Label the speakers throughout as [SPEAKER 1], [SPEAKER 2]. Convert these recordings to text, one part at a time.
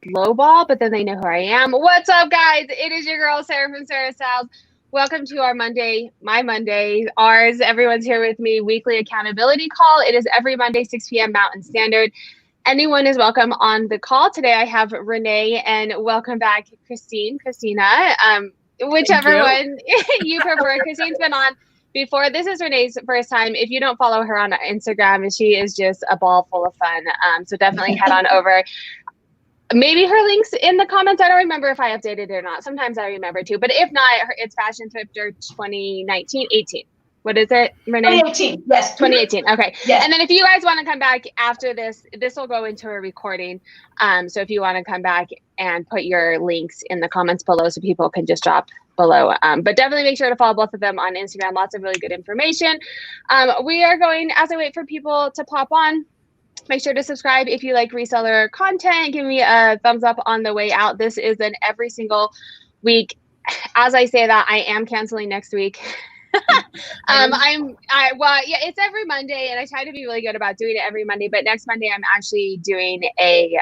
[SPEAKER 1] lowball, but then they know who I am. What's up, guys? It is your girl, Sarah from Sarah Styles. Welcome to our Monday, my Monday, ours. Everyone's here with me. Weekly accountability call. It is every Monday, 6 p.m. Mountain Standard. Anyone is welcome on the call. Today I have Renee, and welcome back, Christina, whichever one you prefer. Christine's been on before. This is Renee's first time. If you don't follow her on Instagram, she is just a ball full of fun. So definitely head on over. Maybe her link's in the comments. I don't remember if I updated it or not. Sometimes I remember too. But if not, it's Fashion Thrifter 2018. What is it, Renee?
[SPEAKER 2] 2018, yes.
[SPEAKER 1] 2018, okay.
[SPEAKER 2] Yes.
[SPEAKER 1] And then if you guys want to come back after this will go into a recording. So if you want to come back and put your links in the comments below so people can just drop below. But definitely make sure to follow both of them on Instagram. Lots of really good information. We are going, as I wait for people to pop on, make sure to subscribe if you like reseller content. Give me a thumbs up on the way out. This is an every single week. As I say that, I am canceling next week. It's every Monday, and I try to be really good about doing it every Monday. But next Monday, I'm actually doing a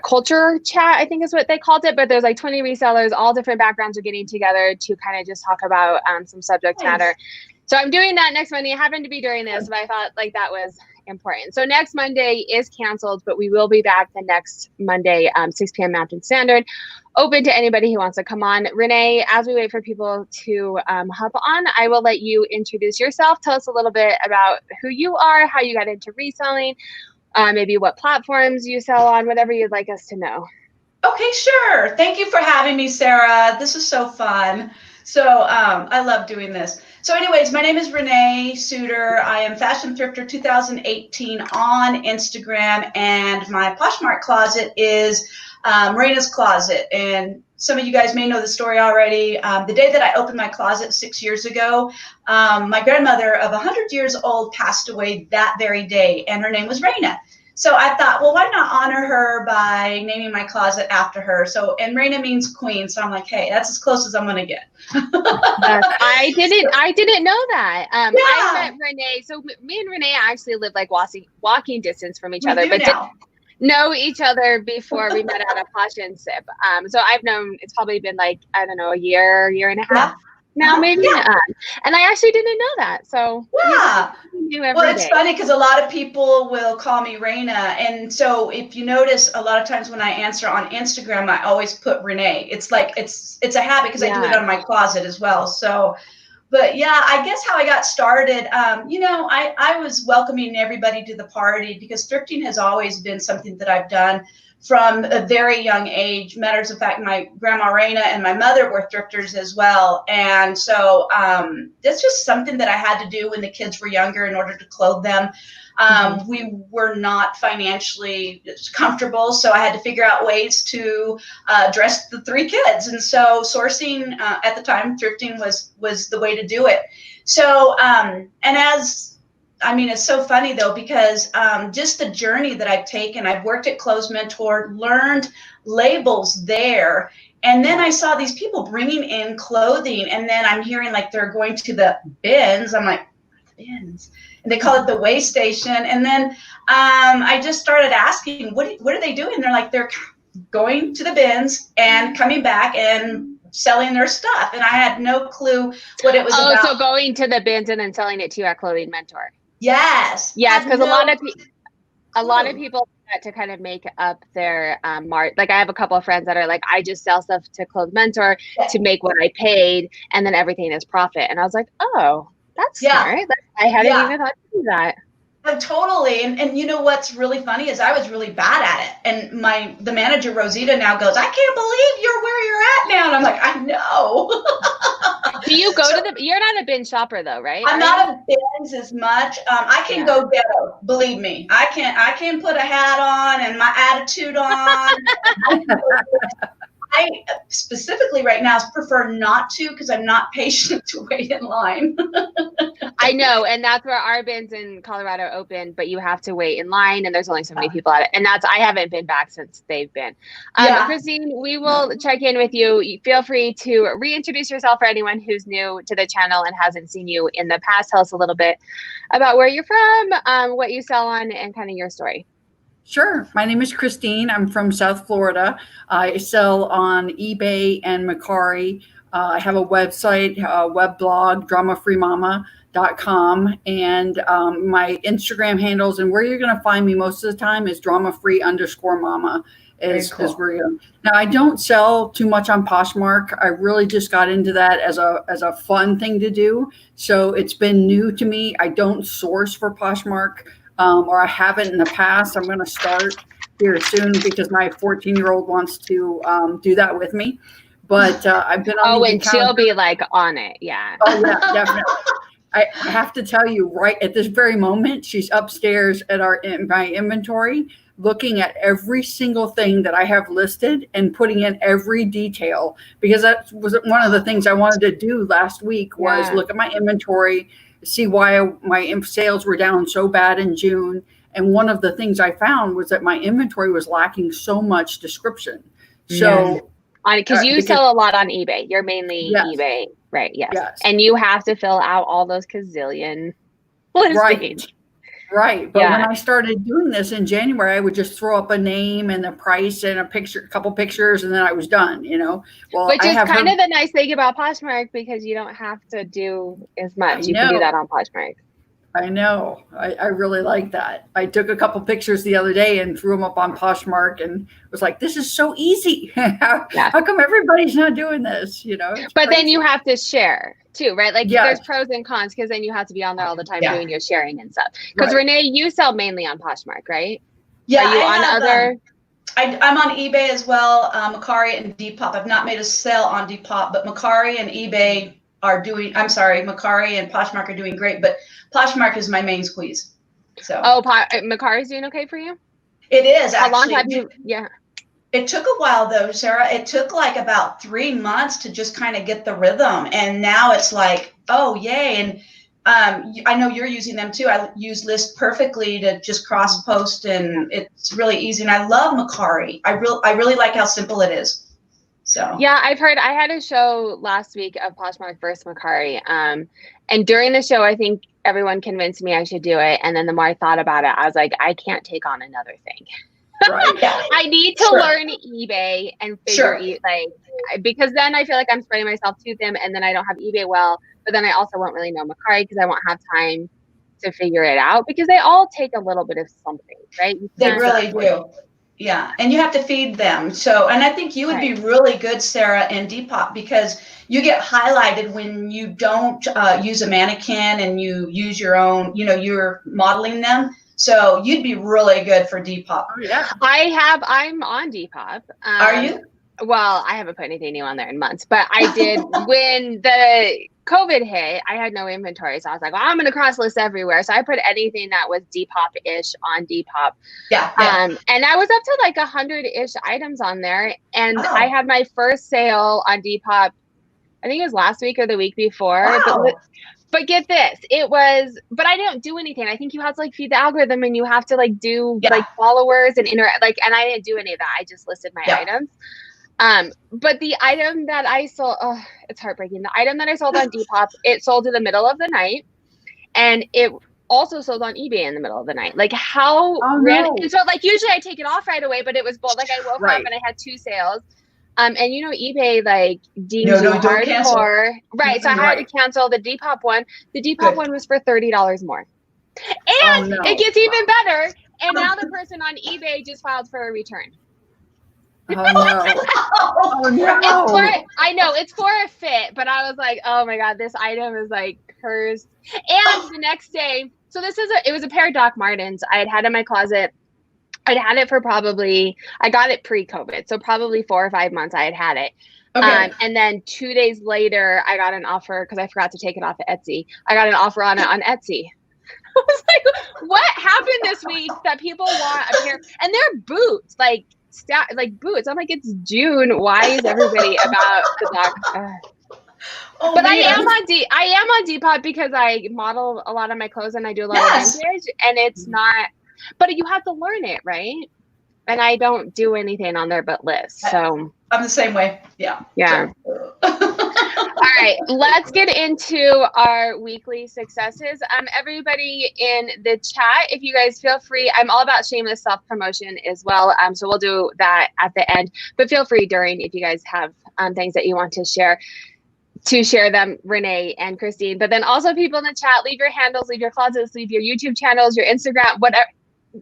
[SPEAKER 1] culture chat, I think is what they called it. But there's like 20 resellers, all different backgrounds are getting together to kind of just talk about some subject matter. So I'm doing that next Monday. I happen to be doing this, but I thought like that was important. So next Monday is canceled, but we will be back the next Monday, 6 p.m. Mountain Standard. Open to anybody who wants to come on. Renee, as we wait for people to hop on, I will let you introduce yourself. Tell us a little bit about who you are, how you got into reselling, maybe what platforms you sell on, whatever you'd like us to know.
[SPEAKER 2] Okay, sure. Thank you for having me, Sarah. This is so fun. So I love doing this. So anyways, my name is Renee Suter. I am Fashion Thrifter 2018 on Instagram, and my PoshMark closet is Marina's Closet. And some of you guys may know the story already. The day that I opened my closet 6 years ago, my grandmother of 100 years old passed away that very day, and her name was Raina. So I thought, well, why not honor her by naming my closet after her? So, and Raina means queen. So I'm like, hey, that's as close as I'm going to get.
[SPEAKER 1] I didn't know that. I met Renee. So me and Renee actually lived like walking distance from each other, but didn't know each other before we met at a Posh and Sip. So I've known, it's probably been like, I don't know, a year and a half. Now maybe, and I actually didn't know that. So
[SPEAKER 2] it's funny because a lot of people will call me Raina, and so if you notice, a lot of times when I answer on Instagram, I always put Renee. It's like it's a habit because I do it on my closet as well. So, but yeah, I guess how I got started, I was welcoming everybody to the party because thrifting has always been something that I've done from a very young age. Matters of fact, my grandma Raina and my mother were thrifters as well. And so that's just something that I had to do when the kids were younger in order to clothe them. We were not financially comfortable, so I had to figure out ways to dress the three kids. And so sourcing at the time, thrifting was the way to do it. So, it's so funny though, because just the journey that I've taken, I've worked at Clothes Mentor, learned labels there. And then I saw these people bringing in clothing, and then I'm hearing like they're going to the bins. I'm like, the bins? And they call it the weigh station. And then I just started asking, what are they doing? They're like, they're going to the bins and coming back and selling their stuff. And I had no clue what it was about.
[SPEAKER 1] Oh, so going to the bins and then selling it to you at Clothing Mentor.
[SPEAKER 2] Yes.
[SPEAKER 1] Yes, because a lot of people to kind of make up their like I have a couple of friends that are like, I just sell stuff to Clothes Mentor to make what I paid, and then everything is profit. And I was like, oh, that's smart. I hadn't even thought to do that.
[SPEAKER 2] Totally. And you know what's really funny is I was really bad at it. And the manager, Rosita, now goes, I can't believe you're where you're at now. And I'm like, I know.
[SPEAKER 1] Do you go to you're not a bin shopper though, right?
[SPEAKER 2] I'm not a bins as much. I can go ghetto, believe me. I can put a hat on and my attitude on. I specifically right now prefer not to because I'm not patient to wait in line.
[SPEAKER 1] I know, and that's where our bins in Colorado open, but you have to wait in line, and there's only so many people at it. And I haven't been back since they've been. Christine, we will check in with you. Feel free to reintroduce yourself for anyone who's new to the channel and hasn't seen you in the past. Tell us a little bit about where you're from, what you sell on, and kind of your story.
[SPEAKER 3] Sure. My name is Christine. I'm from South Florida. I sell on eBay and Mercari. I have a website, a web blog, dramafreemama.com. And my Instagram handles and where you're going to find me most of the time is dramafree_mama is where you go. Now, I don't sell too much on Poshmark. I really just got into that as a fun thing to do. So it's been new to me. I don't source for Poshmark. Or I haven't in the past. I'm going to start here soon because my 14-year-old wants to do that with me. But I've been on
[SPEAKER 1] and she'll be like on it. Yeah.
[SPEAKER 3] Oh, yeah, definitely. I have to tell you, right at this very moment, she's upstairs at my inventory, looking at every single thing that I have listed and putting in every detail, because that was one of the things I wanted to do last week was look at my inventory, see why my sales were down so bad in June. And one of the things I found was that my inventory was lacking so much description. So
[SPEAKER 1] because you sell a lot on eBay. You're mainly eBay, right? Yes. And you have to fill out all those gazillion listings.
[SPEAKER 3] Right. But when I started doing this in January, I would just throw up a name and the price and a couple pictures, and then I was done, Well,
[SPEAKER 1] which is kind of the nice thing about Poshmark, because you don't have to do as much. You can do that on Poshmark.
[SPEAKER 3] I know. I really like that. I took a couple pictures the other day and threw them up on Poshmark and was like, this is so easy. How come everybody's not doing this?
[SPEAKER 1] But then you have to share too, right? Like there's pros and cons, because then you have to be on there all the time doing your sharing and stuff. Because Renee, you sell mainly on Poshmark, right?
[SPEAKER 2] Yeah.
[SPEAKER 1] Are you on other?
[SPEAKER 2] I'm on eBay as well, Mercari and Depop. I've not made a sale on Depop, but Mercari and eBay Mercari and Poshmark are doing great, but Poshmark is my main squeeze. So.
[SPEAKER 1] Mercari's doing okay for you?
[SPEAKER 2] It is, actually.
[SPEAKER 1] How long have you? Yeah.
[SPEAKER 2] It took a while though, Sarah. It took like about 3 months to just kind of get the rhythm, and now it's like, oh yay! And I know you're using them too. I use List Perfectly to just cross post, and it's really easy. And I love Mercari. I really like how simple it is. So
[SPEAKER 1] yeah, I've heard. I had a show last week of Poshmark versus Mercari, and during the show, I think everyone convinced me I should do it. And then the more I thought about it, I was like, I can't take on another thing. Right. I need to learn eBay and figure because then I feel like I'm spreading myself too thin, and then I don't have eBay well. But then I also won't really know Mercari because I won't have time to figure it out, because they all take a little bit of something, right?
[SPEAKER 2] They really do. Yeah, and you have to feed them. So, and I think you would be really good, Sarah, in Depop, because you get highlighted when you don't use a mannequin and you use your own, you're modeling them. So you'd be really good for Depop.
[SPEAKER 1] Oh, yeah. I'm on Depop.
[SPEAKER 2] Are you?
[SPEAKER 1] Well, I haven't put anything new on there in months, but I did when the COVID hit. I had no inventory, so I was like, well, I'm going to cross list everywhere. So I put anything that was Depop-ish on Depop.
[SPEAKER 2] Yeah.
[SPEAKER 1] And I was up to like 100-ish items on there, and I had my first sale on Depop. I think it was last week or the week before.
[SPEAKER 2] Wow.
[SPEAKER 1] But get this, but I didn't do anything. I think you have to like feed the algorithm, and you have to like do like followers and interact, and I didn't do any of that. I just listed my items. But the item that I sold, it's heartbreaking. The item that I sold on Depop, it sold in the middle of the night, and it also sold on eBay in the middle of the night. Like how random. And so like usually I take it off right away, but it was both. Like I woke up and I had 2 sales. And eBay like deems you hardcore, right? So I had to cancel the Depop one. The Depop one was for $30 more, and it gets even better. And now the person on eBay just filed for a return.
[SPEAKER 3] Oh no!
[SPEAKER 1] I know it's for a fit, but I was like, oh my god, this item is like cursed. And the next day, so it was a pair of Doc Martens I had had in my closet. I'd had it for I got it pre-COVID, so probably 4 or 5 months I had it. Okay. And then 2 days later, I got an offer because I forgot to take it off of Etsy. I got an offer on it on Etsy. I was like, what happened this week that people want a pair? And they're boots, like boots. I'm like, it's June. Why is everybody about the Doc? But I am on Depop because I model a lot of my clothes and I do a lot of vintage, and it's not. But you have to learn it, right? And I don't do anything on there but list. So
[SPEAKER 2] I'm the same way. Yeah.
[SPEAKER 1] All right. right, let's get into our weekly successes. Everybody in the chat, if you guys feel free, I'm all about shameless self-promotion as well. So we'll do that at the end, but feel free during if you guys have things that you want to share them, Renee and Christine. But then also people in the chat, leave your handles, leave your closets, leave your YouTube channels, your Instagram, whatever.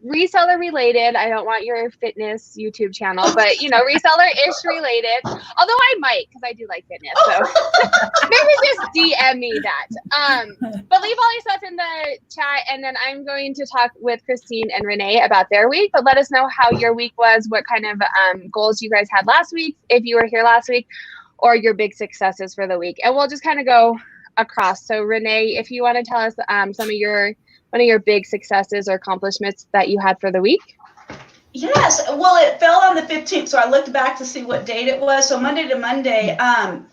[SPEAKER 1] Reseller related. I don't want your fitness YouTube channel, but reseller-ish related. Although I might, because I do like fitness. So maybe just DM me that. But leave all your stuff in the chat, and then I'm going to talk with Christine and Renee about their week. But let us know how your week was, what kind of goals you guys had last week, if you were here last week, or your big successes for the week. And we'll just kind of go across. So Renee, if you want to tell us one of your big successes or accomplishments that you had for the week?
[SPEAKER 2] Yes. Well, it fell on the 15th, so I looked back to see what date it was. So Monday to Monday. On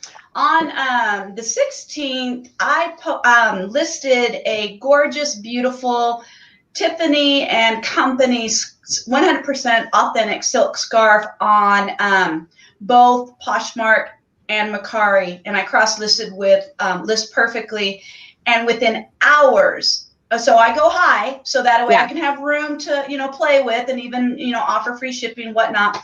[SPEAKER 2] the 16th, I listed a gorgeous, beautiful Tiffany and Company's 100% authentic silk scarf on both Poshmark and Mercari, and I cross-listed with List Perfectly, and within hours. So I go high, so that way I can have room to, play with and even, offer free shipping and whatnot.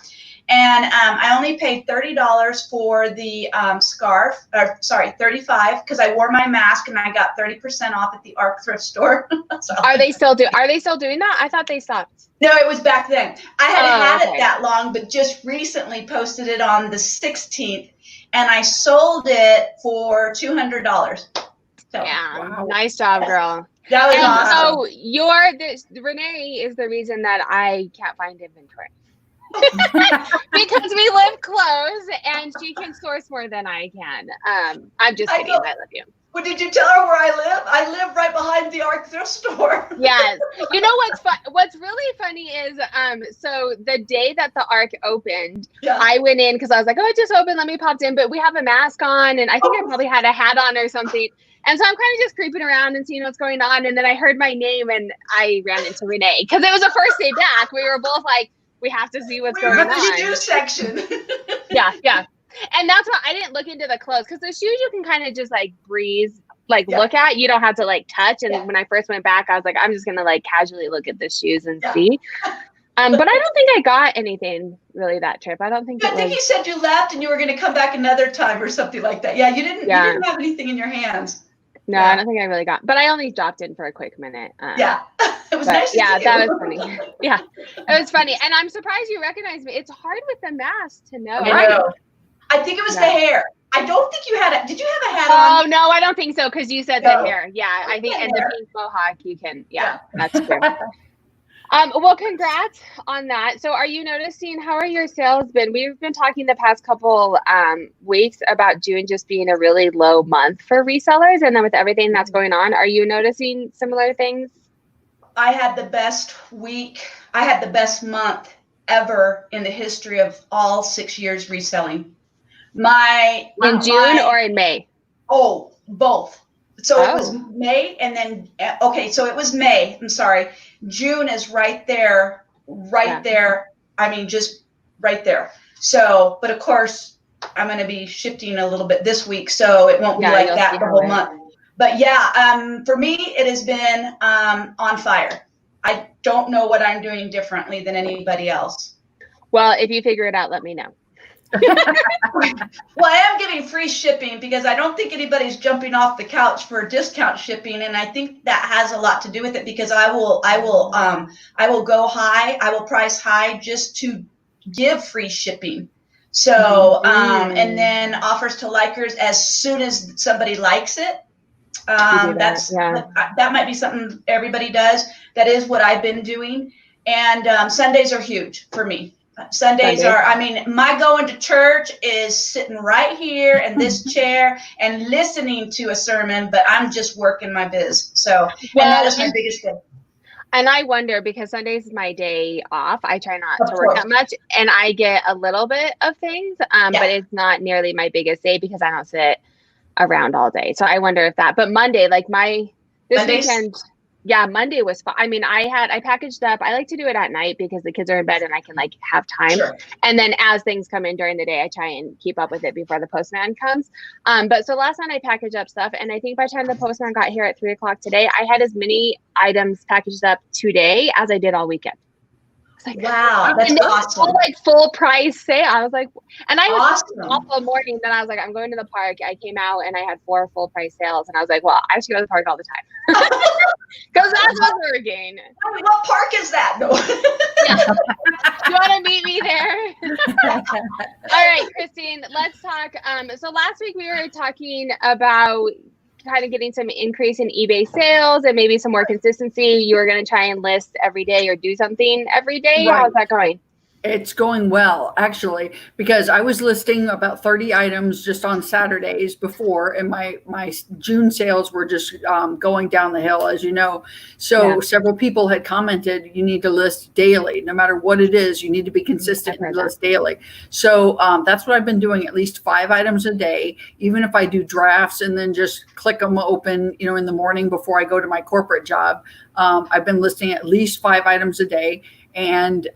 [SPEAKER 2] And I only paid $30 for the scarf, $35, because I wore my mask and I got 30% off at the ARC thrift store. So.
[SPEAKER 1] Are they still doing that? I thought they stopped.
[SPEAKER 2] No, it was back then. I hadn't had it that long, but just recently posted it on the 16th, and I sold it for $200. So,
[SPEAKER 1] yeah, wow. Nice job, girl.
[SPEAKER 2] That was awesome.
[SPEAKER 1] So Renee is the reason that I can't find inventory. Because we live close and she can source more than I can. I'm just kidding. I love you.
[SPEAKER 2] Well, did you tell her where I live? I live right behind the ARC thrift store.
[SPEAKER 1] Yes. You know what's really funny is so the day that the ARC opened, I went in because I was like, oh, it just opened, let me pop in. But we have a mask on, and I think I probably had a hat on or something. And so I'm kind of just creeping around and seeing what's going on. And then I heard my name and I ran into Renee because it was the first day back. We were both like, we have to see what's going on.
[SPEAKER 2] We were in the shoe section.
[SPEAKER 1] Yeah. And that's why I didn't look into the clothes, because the shoes you can kind of just breeze, look at. You don't have to touch. And when I first went back, I was like, I'm just going to casually look at the shoes and see. But I don't think I got anything really that trip. I don't think
[SPEAKER 2] I think you said you left and you were going to come back another time or something like that. Yeah, you didn't have anything in your hands.
[SPEAKER 1] No, I don't think I really got, but I only dropped in for a quick minute.
[SPEAKER 2] It was nice.
[SPEAKER 1] Yeah, that was funny. Yeah, it was funny. And I'm surprised you recognized me. It's hard with the mask to know.
[SPEAKER 2] I know. I think it was the hair. I don't think you had did you have a hat on?
[SPEAKER 1] Oh, no, I don't think so. Because you said the hair. Yeah, I think, and the pink mohawk, you can, that's true. Well, congrats on that. So are you noticing, how are your sales been? We've been talking the past couple weeks about June just being a really low month for resellers. And then with everything that's going on, are you noticing similar things?
[SPEAKER 2] I had the best week. I had the best month ever in the history of all 6 years reselling.
[SPEAKER 1] In June or in May?
[SPEAKER 2] Oh, both. So it was May, and then, so it was May. I'm sorry. June is right there. I mean, just right there. So, but of course, I'm going to be shifting a little bit this week, so it won't be like that the whole month. But for me, it has been on fire. I don't know what I'm doing differently than anybody else.
[SPEAKER 1] Well, if you figure it out, let me know.
[SPEAKER 2] Well, I am giving free shipping because I don't think anybody's jumping off the couch for discount shipping, and I think that has a lot to do with it because I will go high, I will price high just to give free shipping. So and then offers to likers as soon as somebody likes it. That might be something everybody does. That is what I've been doing, and Sundays are huge for me. Sundays are, my going to church is sitting right here in this chair and listening to a sermon, but I'm just working my biz. So, and that is my biggest thing.
[SPEAKER 1] And I wonder, because Sundays is my day off, I try not to work that much, and I get a little bit of things, but it's not nearly my biggest day because I don't sit around all day. So I wonder if that, but Monday, this weekend, yeah, Monday was fun. I mean, I packaged up. I like to do it at night because the kids are in bed and I can like have time.
[SPEAKER 2] Sure.
[SPEAKER 1] And then as things come in during the day, I try and keep up with it before the postman comes. But so last night I packaged up stuff, and I think by the time the postman got here at 3:00 today, I had as many items packaged up today as I did all weekend. Like,
[SPEAKER 2] wow, that's awesome.
[SPEAKER 1] All like full price sale. I was like, and I was
[SPEAKER 2] awesome.
[SPEAKER 1] awful morning. Then I was like, I'm going to the park. I came out and I had 4 full price sales, and I was like, well, I should go to the park all the time because that's what's working.
[SPEAKER 2] What park is that? No.
[SPEAKER 1] Yeah. You want to meet me there? All right, Christine, let's talk. So last week we were talking about kind of getting some increase in eBay sales and maybe some more consistency. You were going to try and list every day or do something every day.
[SPEAKER 3] Right.
[SPEAKER 1] How's that going?
[SPEAKER 3] It's going well, actually, because I was listing about 30 items just on Saturdays before, and my June sales were just going down the hill, as you know. So several people had commented, you need to list daily, no matter what it is. You need to be consistent and list daily. So that's what I've been doing, at least 5 items a day, even if I do drafts and then just click them open, you know, in the morning before I go to my corporate job. I've been listing at least 5 items a day. And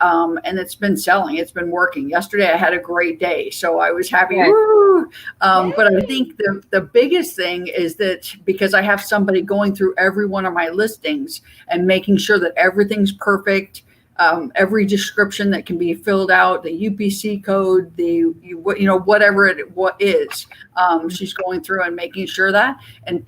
[SPEAKER 3] it's been selling. It's been working. Yesterday I had a great day, so I was happy. Woo! But I think the biggest thing is that because I have somebody going through every one of my listings and making sure that everything's perfect, every description that can be filled out, the UPC code, whatever it is, she's going through and making sure that, and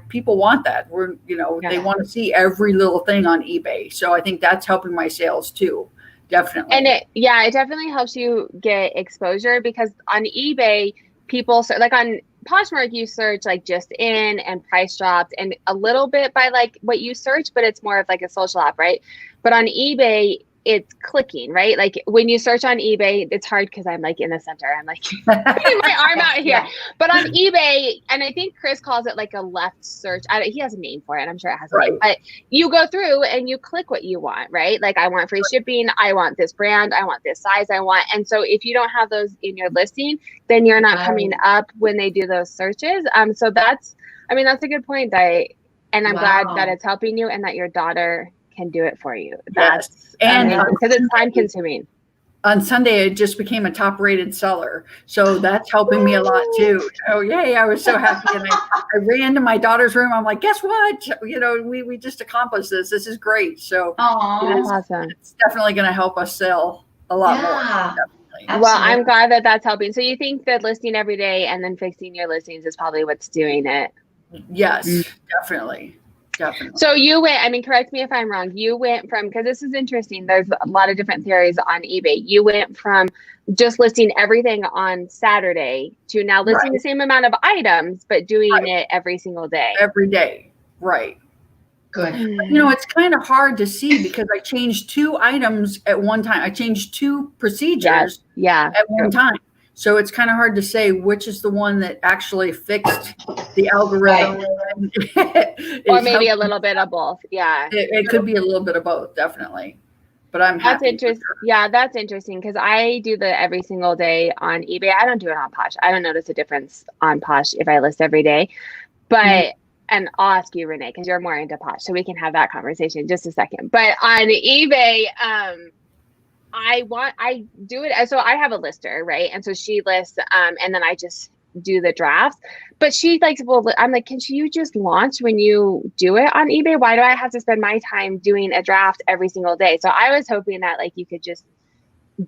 [SPEAKER 3] people want that. They want to see every little thing on eBay. So I think that's helping my sales too. Definitely.
[SPEAKER 1] And it definitely helps you get exposure, because on eBay, people like on PoshMark, you search like just in and price drops and a little bit by like what you search, but it's more of like a social app, right? But on eBay, it's clicking, right? Like when you search on eBay, it's hard because I'm like in the center. I'm like putting my arm out here. Yeah. But on eBay, and I think Chris calls it like a left search. He has a name for it. I'm sure it has a name. But you go through and you click what you want, right? Like I want free shipping. I want this brand. I want this size. I want. And so if you don't have those in your listing, then you're not coming up when they do those searches. So that's a good point. I'm glad that it's helping you and that your daughter can do it for you. That's because it's time consuming.
[SPEAKER 3] On Sunday, it just became a top rated seller. So that's helping me a lot too. Oh, yay. I was so happy. And I ran to my daughter's room. I'm like, guess what? We just accomplished this. This is great. So
[SPEAKER 1] that's awesome.
[SPEAKER 3] It's definitely going to help us sell a lot more. Definitely.
[SPEAKER 1] Well, I'm glad that that's helping. So you think that listing every day and then fixing your listings is probably what's doing it?
[SPEAKER 3] Yes, definitely. Definitely.
[SPEAKER 1] So you went, correct me if I'm wrong, you went from, because this is interesting, there's a lot of different theories on eBay. You went from just listing everything on Saturday to now listing the same amount of items, but doing it every single day.
[SPEAKER 3] Every day. Right.
[SPEAKER 2] Good.
[SPEAKER 3] It's kind of hard to see because I changed 2 items at one time. I changed 2 procedures at one time. So it's kind of hard to say which is the one that actually fixed the algorithm.
[SPEAKER 1] Or maybe a little bit of both. Yeah.
[SPEAKER 3] It could be a little bit of both, definitely. But I'm happy.
[SPEAKER 1] That's interesting. Yeah, that's interesting because I do the every single day on eBay. I don't do it on Posh. I don't notice a difference on Posh if I list every day. But and I'll ask you, Renee, because you're more into Posh, so we can have that conversation in just a second. But on eBay, I do it. So I have a lister, right? And so she lists, and then I just do the drafts. But she likes, I'm like, can you just launch when you do it on eBay? Why do I have to spend my time doing a draft every single day? So I was hoping that like you could just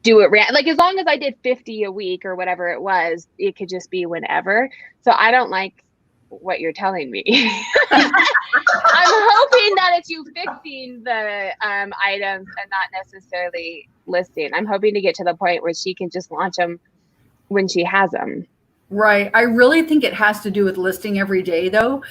[SPEAKER 1] do it, like as long as I did 50 a week or whatever it was, it could just be whenever. So I don't like what you're telling me. I'm hoping that it's you fixing the items and not necessarily listing. I'm hoping to get to the point where she can just launch them when she has them.
[SPEAKER 3] Right. I really think it has to do with listing every day though,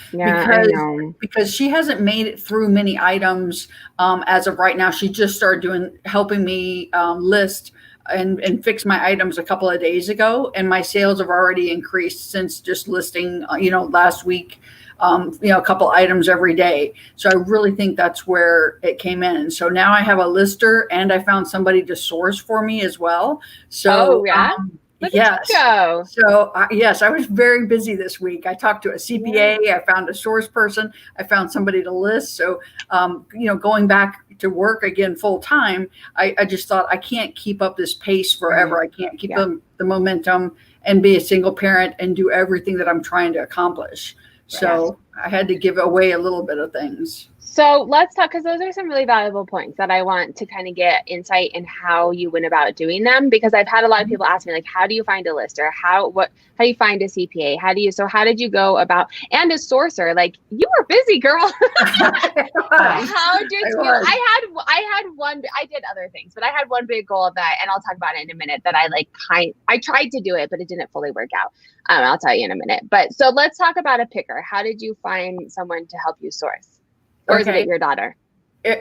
[SPEAKER 3] because she hasn't made it through many items as of right now. She just started helping me list and fix my items a couple of days ago, and my sales have already increased since just listing last week a couple items every day. So I really think that's where it came in. And so now I have a lister and I found somebody to source for me as well. So
[SPEAKER 1] Look
[SPEAKER 3] Yes.
[SPEAKER 1] at you go.
[SPEAKER 3] So yes, I was very busy this week. I talked to a CPA. I found a source person. I found somebody to list. So, going back to work again full time, I just thought I can't keep up this pace forever. I can't keep the momentum and be a single parent and do everything that I'm trying to accomplish. So I had to give away a little bit of things.
[SPEAKER 1] So let's talk, because those are some really valuable points that I want to kind of get insight in how you went about doing them. Because I've had a lot of people ask me, like, how do you find a lister? How do you find a CPA? How did you go about, and a sourcer? Like, you were busy, girl. How did you? I did other things, but I had one big goal of that, and I'll talk about it in a minute, that I tried to do it, but it didn't fully work out. I'll tell you in a minute. But so let's talk about a picker. How did you find someone to help you source? Or is it your daughter?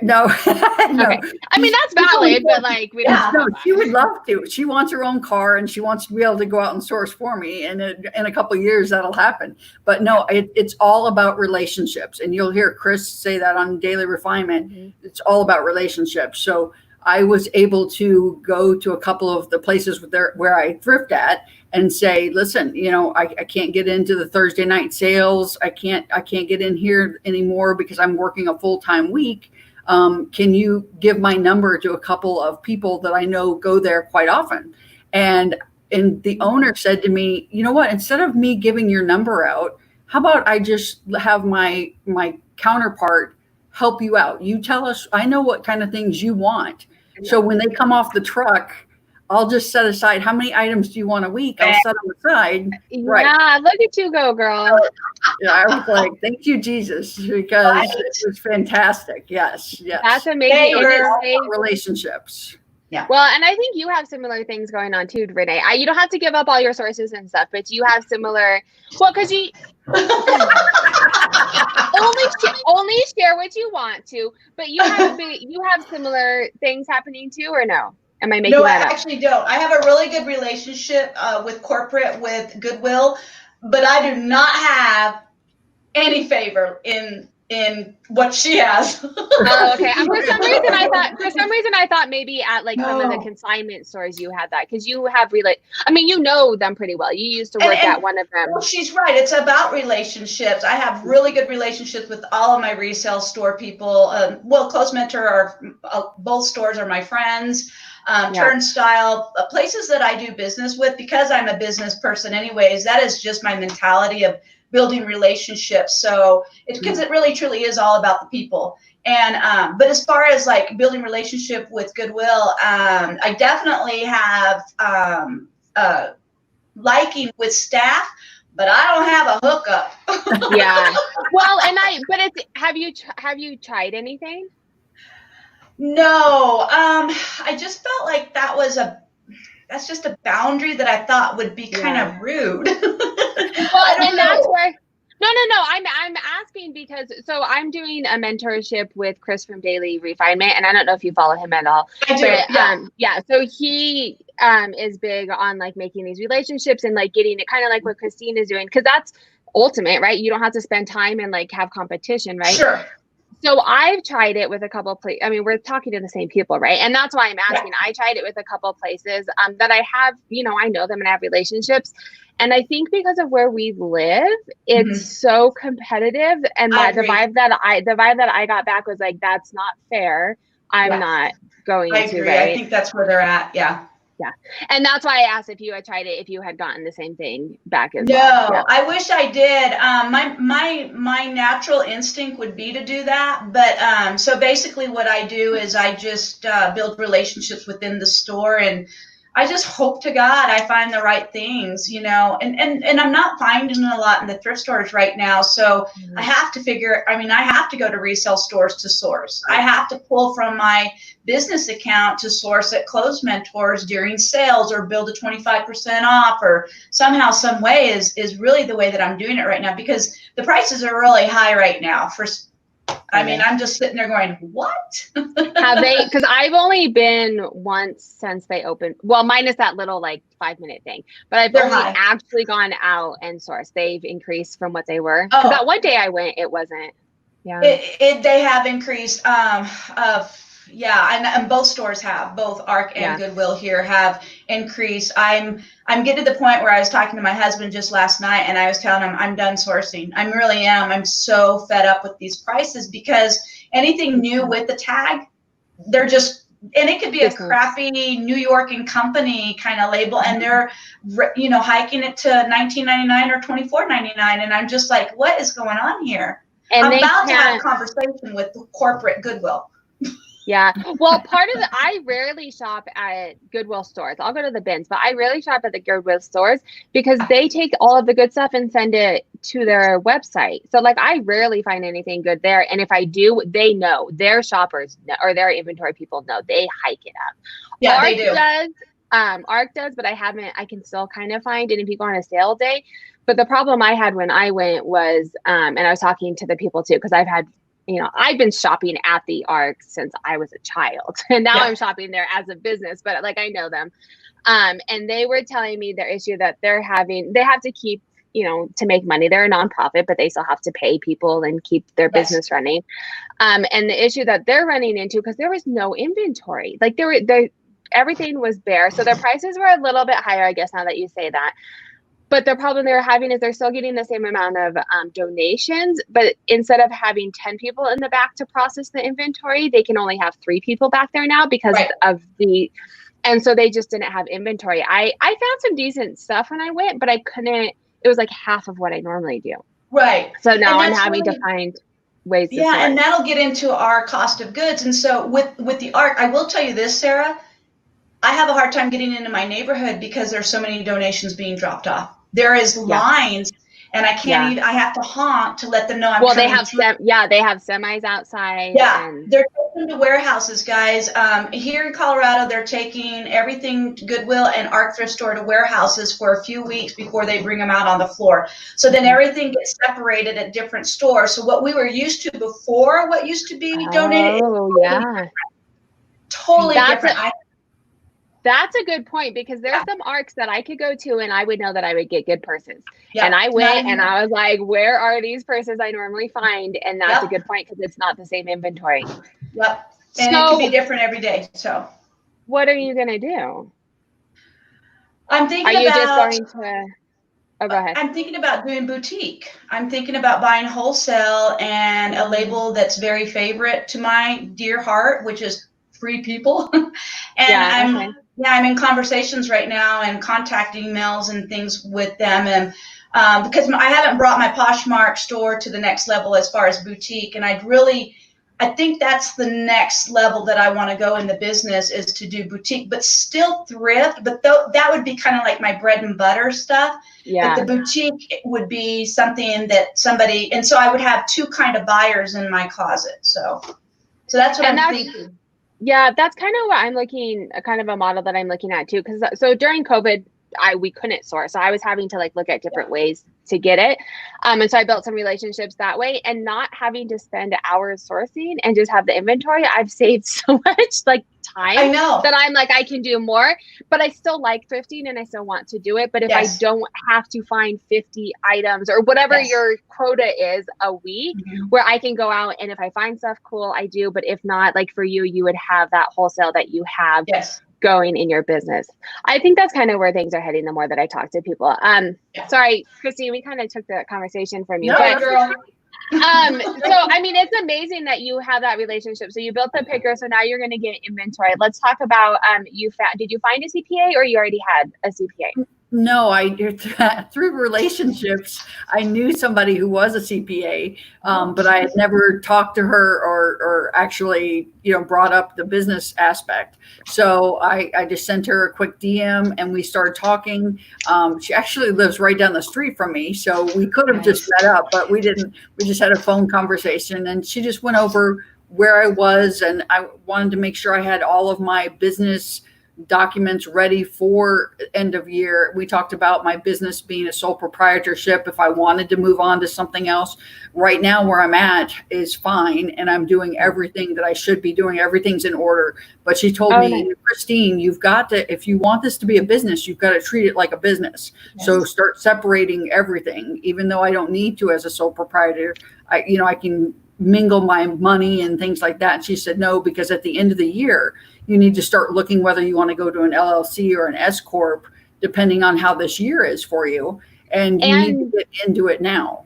[SPEAKER 3] No.
[SPEAKER 1] Okay. I mean, that's valid, but like, we don't.
[SPEAKER 3] No, she would love to. She wants her own car and she wants to be able to go out and source for me. And in a couple of years, that'll happen. But no, it's all about relationships. And you'll hear Chris say that on Daily Refinement. Mm-hmm. It's all about relationships. So I was able to go to a couple of the places where I thrift at and say, listen, I can't get into the Thursday night sales. I can't get in here anymore because I'm working a full-time week. Can you give my number to a couple of people that I know go there quite often? And the owner said to me, you know what, instead of me giving your number out, how about I just have my counterpart help you out? You tell us, I know what kind of things you want. So when they come off the truck, I'll just set aside, how many items do you want a week? I'll set them aside. Right.
[SPEAKER 1] Yeah, look at you go, girl.
[SPEAKER 3] I was like, thank you, Jesus, because it was fantastic. Yes.
[SPEAKER 1] That's amazing.
[SPEAKER 3] Relationships.
[SPEAKER 2] Yeah.
[SPEAKER 1] Well, and I think you have similar things going on too, Renee. You don't have to give up all your sources and stuff, but you have similar, because you only share what you want to, but you have similar things happening too, or no? Am I making that up?
[SPEAKER 2] No, I actually don't. I have a really good relationship with corporate, with Goodwill, but I do not have any favor in what she has.
[SPEAKER 1] Oh, okay. For some reason I thought maybe at like some of the consignment stores you had that, because you have you know them pretty well. You used to work at one of them.
[SPEAKER 2] Well, she's right. It's about relationships. I have really good relationships with all of my resale store people. Close Mentor both stores are my friends. Turnstile, places that I do business with, because I'm a business person anyways, that is just my mentality of building relationships. So because it really truly is all about the people. And but as far as like building relationship with Goodwill, I definitely have liking with staff, but I don't have a hookup.
[SPEAKER 1] Yeah. Well, have you tried anything?
[SPEAKER 2] No, I just felt like that's just a boundary that I thought would be kind of rude.
[SPEAKER 1] Well, and that's where, no, I'm asking because, so I'm doing a mentorship with Chris from Daily Refinement, and I don't know if you follow him at all.
[SPEAKER 2] I do.
[SPEAKER 1] But, so he is big on like making these relationships and like getting it kind of like what Christine is doing, because that's ultimate, right? You don't have to spend time and like have competition, right?
[SPEAKER 2] Sure.
[SPEAKER 1] So I've tried it with a couple of places. I mean, we're talking to the same people, right? And that's why I'm asking. I tried it with a couple of places that I have, I know them and I have relationships. And I think because of where we live, it's so competitive. And the vibe that I got back was like, that's not fair. I'm not going
[SPEAKER 2] to.
[SPEAKER 1] Right?
[SPEAKER 2] I think that's where they're at. Yeah.
[SPEAKER 1] Yeah. And that's why I asked if you had tried it, if you had gotten the same thing back as
[SPEAKER 2] well.
[SPEAKER 1] No,
[SPEAKER 2] I wish I did. My natural instinct would be to do that. But so basically what I do is I just build relationships within the store, and I just hope to God I find the right things, and I'm not finding a lot in the thrift stores right now. So I have to I have to go to resale stores to source. I have to pull from my business account to source at Close Mentors during sales, or build a 25% off, or somehow, some way is really the way that I'm doing it right now, because the prices are really high right now. I'm just sitting there going, what?
[SPEAKER 1] Have they? Because I've only been once since they opened. Well, minus that little like 5-minute thing. But I've only actually gone out and sourced. They've increased from what they were. Because that one day I went, it wasn't. Yeah.
[SPEAKER 2] They have increased. Yeah, and both stores have, both ARC and Goodwill here have increased. I'm getting to the point where I was talking to my husband just last night, and I was telling him I'm done sourcing. I really am. I'm so fed up with these prices, because anything new with the tag, they're just, and it could be a crappy New York and Company kind of label, and they're, hiking it to $19.99 or $24.99, and I'm just like, what is going on here? And I'm about to have a conversation with the corporate Goodwill.
[SPEAKER 1] Yeah. Well, I rarely shop at Goodwill stores. I'll go to the bins, but I rarely shop at the Goodwill stores because they take all of the good stuff and send it to their website. So like, I rarely find anything good there. And if I do, they know, their shoppers know, or their inventory people know, they hike it up.
[SPEAKER 2] Yeah, ARC they do.
[SPEAKER 1] ARC does, but I can still kind of find it if you go on a sale day. But the problem I had when I went was, and I was talking to the people too, because I've been shopping at the ARC since I was a child, and now I'm shopping there as a business, but like I know them. And they were telling me their issue that they have to keep, to make money. They're a nonprofit, but they still have to pay people and keep their business running. And the issue that they're running into, because there was no inventory, like everything was bare. So their prices were a little bit higher, I guess, now that you say that. But the problem they're having is they're still getting the same amount of donations, but instead of having 10 people in the back to process the inventory, they can only have 3 people back there now because of and so they just didn't have inventory. I found some decent stuff when I went, but I couldn't, it was like half of what I normally do.
[SPEAKER 2] Right.
[SPEAKER 1] So now I'm having to find ways to sort.
[SPEAKER 2] And that'll get into our cost of goods. And so with the ARC, I will tell you this, Sarah, I have a hard time getting into my neighborhood because there's so many donations being dropped off. There is lines, and I can't even, I have to honk to let them know I'm coming.
[SPEAKER 1] They have semis outside.
[SPEAKER 2] Yeah,
[SPEAKER 1] and
[SPEAKER 2] they're taking to warehouses, guys. Here in Colorado, they're taking everything Goodwill and ARC thrift store to warehouses for a few weeks before they bring them out on the floor. So then everything gets separated at different stores. So what we were used to before, what used to be donated, totally different.
[SPEAKER 1] That's a good point, because there's some ARCs that I could go to and I would know that I would get good purses. And I went and I was like, where are these purses I normally find? And that's a good point, because it's not the same inventory.
[SPEAKER 2] Yep. And it can be different every day. So
[SPEAKER 1] what are you going to do?
[SPEAKER 2] I'm thinking
[SPEAKER 1] go ahead.
[SPEAKER 2] I'm thinking about doing boutique. I'm thinking about buying wholesale and a label that's very favorite to my dear heart, which is Free People. And I'm in conversations right now and contact emails and things with them. And because I haven't brought my PoshMark store to the next level as far as boutique. And I think that's the next level that I want to go in the business, is to do boutique, but still thrift. But that would be kind of like my bread and butter stuff. Yeah. But the boutique would be something that somebody, and so I would have 2 kind of buyers in my closet. So that's what I'm thinking.
[SPEAKER 1] Yeah, that's kind of what I'm looking, kind of a model that I'm looking at too. Because so during COVID, we couldn't source, so I was having to look at different ways to get it. And so I built some relationships that way, and not having to spend hours sourcing and just have the inventory. I've saved so much time.
[SPEAKER 2] I know
[SPEAKER 1] that I'm I can do more, but I still like thrifting and I still want to do it. But if I don't have to find 50 items or whatever your quota is a week, where I can go out, and if I find stuff cool, I do. But if not, for you would have that wholesale that you have going in your business. I think that's kind of where things are heading the more that I talk to people. Sorry, Christine, we kind of took the conversation from you.
[SPEAKER 2] No, girl.
[SPEAKER 1] So I mean, it's amazing that you have that relationship. So you built the picker, so now you're going to get inventory. Let's talk about did you find a CPA, or you already had a CPA?
[SPEAKER 3] No, through relationships, I knew somebody who was a CPA, but I had never talked to her or actually, brought up the business aspect. So I just sent her a quick DM and we started talking. She actually lives right down the street from me, so we could have just met up, but we didn't. We just had a phone conversation, and she just went over where I was, and I wanted to make sure I had all of my business documents ready for end of year. We talked about my business being a sole proprietorship. If I wanted to move on to something else, right now where I'm at is fine, and I'm doing everything that I should be doing. Everything's in order. But she told me, Christine, you've got to, if you want this to be a business, you've got to treat it like a business. So start separating everything. Even though I don't need to as a sole proprietor, I can mingle my money and things like that. And she said, no, because at the end of the year, you need to start looking whether you want to go to an LLC or an S Corp, depending on how this year is for you. And you need to get into it now.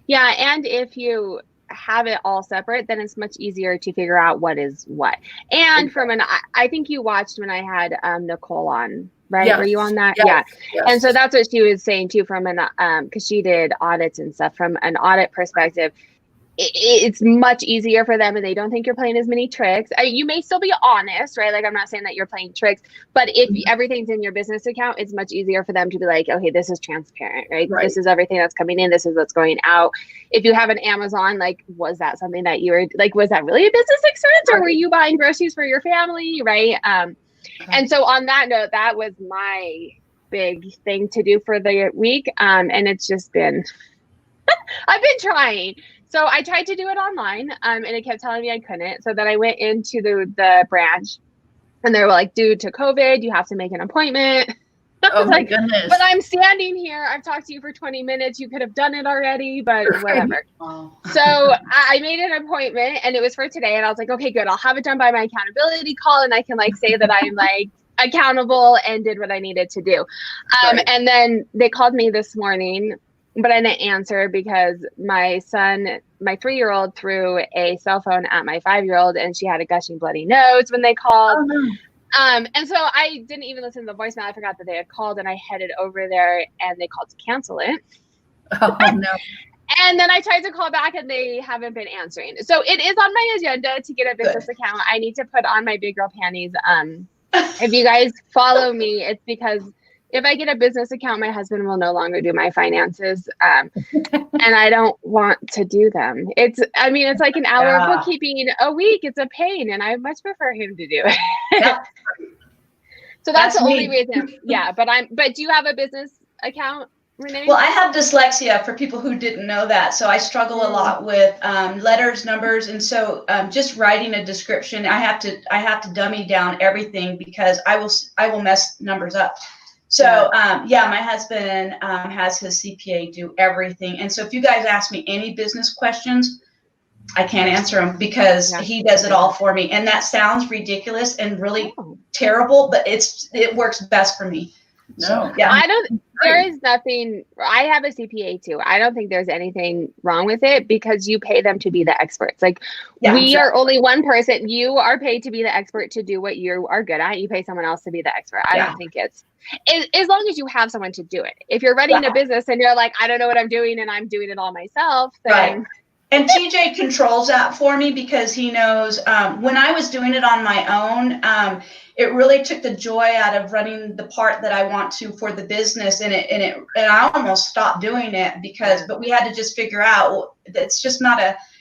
[SPEAKER 3] Yeah.
[SPEAKER 1] And if you have it all separate, then it's much easier to figure out what is what. And from I think you watched when I had Nicole on, right? Yes. Were you on that? Yes. Yeah. Yes. And so that's what she was saying too, from an, cause she did audits and stuff. From an audit perspective, it's much easier for them, and they don't think you're playing as many tricks. You may still be honest, right? Like, I'm not saying that you're playing tricks, but if everything's in your business account, it's much easier for them to be like, okay, this is transparent, right? This is everything that's coming in. This is what's going out. If you have an Amazon, like, was that something that you were like, was that really a business expense, or were you buying groceries for your family, right? And so on that note, that was my big thing to do for the week. And it's just been, I've been trying. So I tried to do it online, and it kept telling me I couldn't. So then I went into the branch, and they were like, due to COVID, you have to make an appointment.
[SPEAKER 3] Oh my goodness.
[SPEAKER 1] But I'm standing here. I've talked to you for 20 minutes. You could have done it already, but whatever. Oh. So I made an appointment, and it was for today. And I was like, okay, good. I'll have it done by my accountability call, and I can like say that I'm like accountable and did what I needed to do. And then they called me this morning, but I didn't answer because my son, my 3-year-old, threw a cell phone at my 5-year-old, and she had a gushing bloody nose when they called. Oh, no. And so I didn't even listen to the voicemail. I forgot that they had called, and I headed over there, and they called to cancel it.
[SPEAKER 3] Oh, no.
[SPEAKER 1] And then I tried to call back, and they haven't been answering. So it is on my agenda to get a business account. I need to put on my big girl panties. If you guys follow me, it's because if I get a business account, my husband will no longer do my finances. And I don't want to do them. It's like an hour of bookkeeping a week. It's a pain, and I much prefer him to do it. Yeah. So that's the only reason. Yeah. But do you have a business account, Renee?
[SPEAKER 2] Well, I have dyslexia, for people who didn't know that. So I struggle a lot with letters, numbers. And so just writing a description, I have to dummy down everything, because I will mess numbers up. So, my husband has his CPA do everything. And so if you guys ask me any business questions, I can't answer them, because he does it all for me. And that sounds ridiculous and really terrible, but it works best for me.
[SPEAKER 3] No.
[SPEAKER 2] So, yeah.
[SPEAKER 1] There is nothing, I have a CPA too. I don't think there's anything wrong with it, because you pay them to be the experts. Like we are only one person. You are paid to be the expert, to do what you are good at. You pay someone else to be the expert. I don't think it's, as long as you have someone to do it. If you're running a business and you're like, I don't know what I'm doing, and I'm doing it all myself, then
[SPEAKER 2] And TJ controls that for me, because he knows when I was doing it on my own, it really took the joy out of running the part that I want to for the business. And I almost stopped doing it, but we had to just figure out, it's just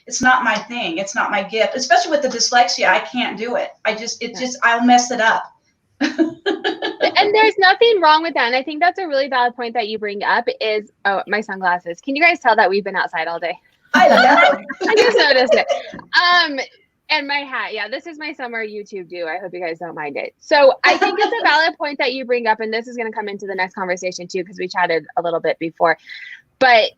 [SPEAKER 2] it's not my thing. It's not my gift, especially with the dyslexia. I can't do it. I'll mess it up.
[SPEAKER 1] And there's nothing wrong with that. And I think that's a really valid point that you bring up is, my sunglasses. Can you guys tell that we've been outside all day?
[SPEAKER 2] I know.
[SPEAKER 1] I just noticed it. And my hat. Yeah, this is my summer YouTube do. I hope you guys don't mind it. So I think it's a valid point that you bring up. And this is going to come into the next conversation too, because we chatted a little bit before. But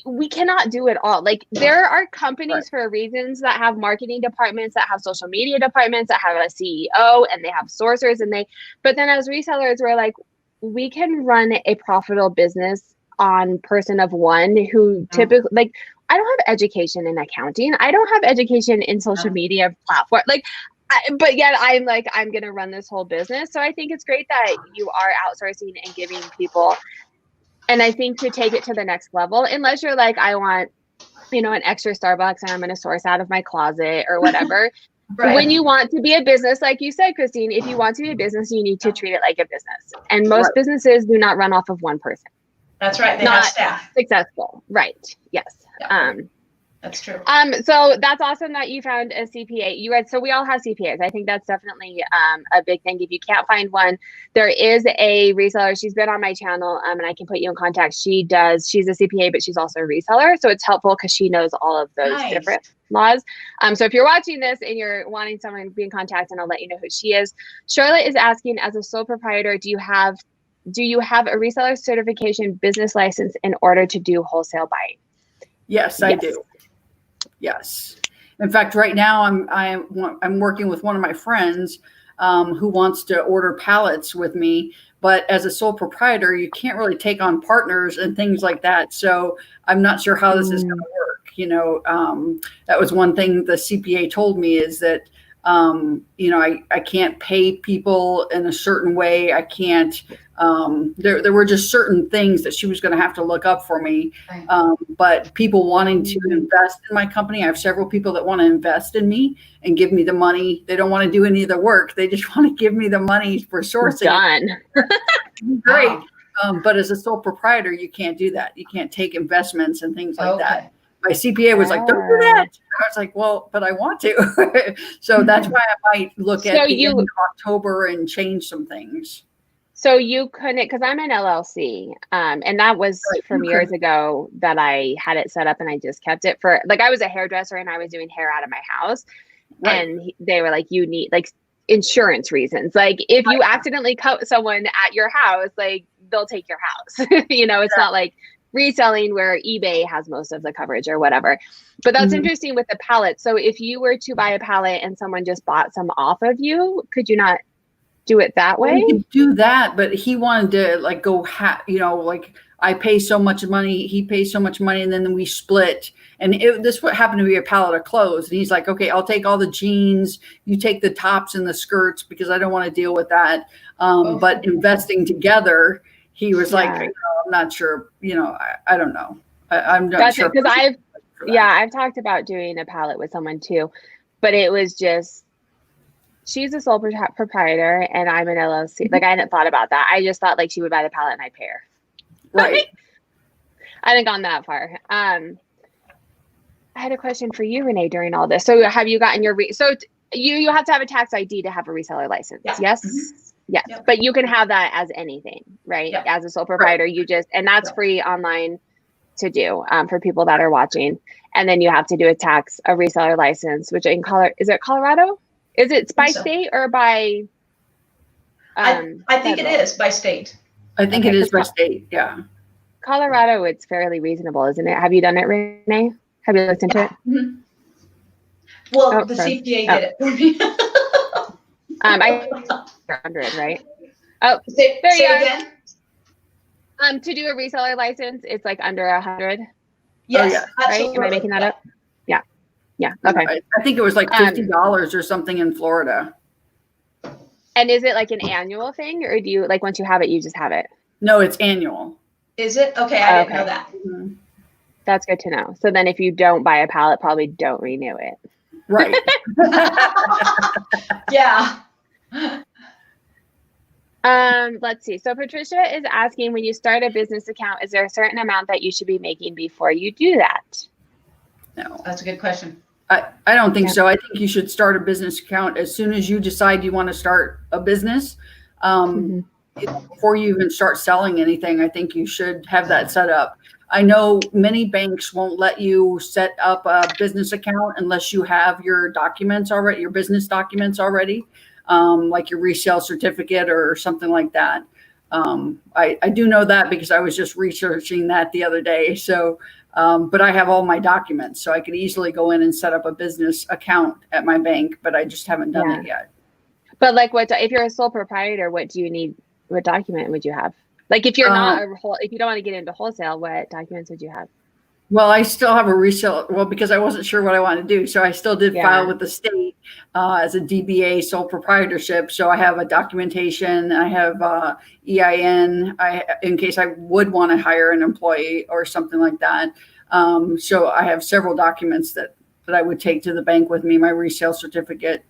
[SPEAKER 1] we cannot do it all. Like, there are companies for reasons that have marketing departments, that have social media departments, that have a CEO, and they have sourcers, but then as resellers, we're like, we can run a profitable business on person of one who typically, like, I don't have education in accounting. I don't have education in social media platform. But yet I'm like, I'm going to run this whole business. So I think it's great that you are outsourcing and giving people. And I think to take it to the next level, unless you're like, I want, an extra Starbucks and I'm going to source out of my closet or whatever. When you want to be a business, like you said, Christine, if you want to be a business, you need to treat it like a business. And most businesses do not run off of one person.
[SPEAKER 2] That's right. They have staff.
[SPEAKER 1] Successful. Right. Yes.
[SPEAKER 2] Yeah. That's true.
[SPEAKER 1] So that's awesome that you found a CPA. So we all have CPAs. I think that's definitely a big thing. If you can't find one, there is a reseller. She's been on my channel, and I can put you in contact. She's a CPA, but she's also a reseller. So it's helpful because she knows all of those different laws. So if you're watching this and you're wanting someone to be in contact, and I'll let you know who she is. Charlotte is asking, as a sole proprietor, do you have a reseller certification business license in order to do wholesale buying?
[SPEAKER 3] Yes, I do. Yes. In fact, right now I'm working with one of my friends who wants to order pallets with me. But as a sole proprietor, you can't really take on partners and things like that. So I'm not sure how this is going to work. You know, that was one thing the CPA told me is that, you know, I can't pay people in a certain way. I can't, there were just certain things that she was going to have to look up for me. But people wanting to invest in my company, I have several people that want to invest in me and give me the money. They don't want to do any of the work. They just want to give me the money for sourcing.
[SPEAKER 1] Done.
[SPEAKER 3] Great. Wow. But as a sole proprietor, you can't do that. You can't take investments and things like that. My CPA was like, don't do that. I was like, well, but I want to. So that's why I might look at the end of October and change some things.
[SPEAKER 1] So you couldn't, because I'm an LLC, and that was from years ago that I had it set up, and I just kept it for, like, I was a hairdresser and I was doing hair out of my house, and they were like, you need, like, insurance reasons. Like, if you accidentally cut someone at your house, like, they'll take your house. You know, it's not like reselling where eBay has most of the coverage or whatever. But that's interesting with the pallet. So if you were to buy a pallet and someone just bought some off of you, could you not do it that way?
[SPEAKER 3] We could do that, but he wanted to like go, you know, like I pay so much money, he pays so much money, and then we split. And this what happened to be a pallet of clothes. And he's like, okay, I'll take all the jeans, you take the tops and the skirts because I don't want to deal with that. But investing together, he was like, you know, I'm not sure, you know, I don't know. I'm not sure.
[SPEAKER 1] Because I've talked about doing a pallet with someone too, but it was just, she's a sole proprietor and I'm an LLC. Like, I hadn't thought about that. I just thought like she would buy the pallet and I'd pay her.
[SPEAKER 3] Right.
[SPEAKER 1] I hadn't gone that far. I had a question for you, Renee, during all this. So have you gotten your, you have to have a tax ID to have a reseller license. Yeah. Yes. Mm-hmm. Yes. Yep. But you can have that as anything, right? Yep. As a sole proprietor, you just, and that's free online to do for people that are watching. And then you have to do a reseller license, which in is it Colorado? Is it by state or by?
[SPEAKER 2] I think it is by state.
[SPEAKER 3] I think it is by state. Yeah.
[SPEAKER 1] Colorado, it's fairly reasonable, isn't it? Have you done it, Renee? Have you looked into it?
[SPEAKER 2] Mm-hmm. Well, the CPA did it for me.
[SPEAKER 1] I 100, right? Oh,
[SPEAKER 2] there you are. Again?
[SPEAKER 1] To do a reseller license, it's like under 100.
[SPEAKER 2] Yes,
[SPEAKER 1] right? Am I making that up? Yeah. Yeah. Okay.
[SPEAKER 3] I think it was like $50 or something in Florida.
[SPEAKER 1] And is it like an annual thing, or do you like once you have it, you just have it?
[SPEAKER 3] No, it's annual.
[SPEAKER 2] Is it? Okay, I didn't know that.
[SPEAKER 3] Mm-hmm.
[SPEAKER 1] That's good to know. So then if you don't buy a pallet, probably don't renew it.
[SPEAKER 3] Right.
[SPEAKER 2] Yeah.
[SPEAKER 1] Let's see. So Patricia is asking, when you start a business account, is there a certain amount that you should be making before you do that?
[SPEAKER 3] No.
[SPEAKER 2] That's a good question.
[SPEAKER 3] I don't think so. I think you should start a business account as soon as you decide you want to start a business. Before you even start selling anything, I think you should have that set up. I know many banks won't let you set up a business account unless you have your documents already, your business documents already, like your resale certificate or something like that. I do know that because I was just researching that the other day. So, but I have all my documents, so I could easily go in and set up a business account at my bank, but I just haven't done it yet.
[SPEAKER 1] But like, if you're a sole proprietor, what do you need? What document would you have? Like, if you're not if you don't want to get into wholesale, what documents would you have?
[SPEAKER 3] Well, I still have a resale. Well, because I wasn't sure what I wanted to do. So I still did file with the state as a DBA sole proprietorship. So I have a documentation. I have EIN in case I would want to hire an employee or something like that. So I have several documents that I would take to the bank with me, my resale certificate.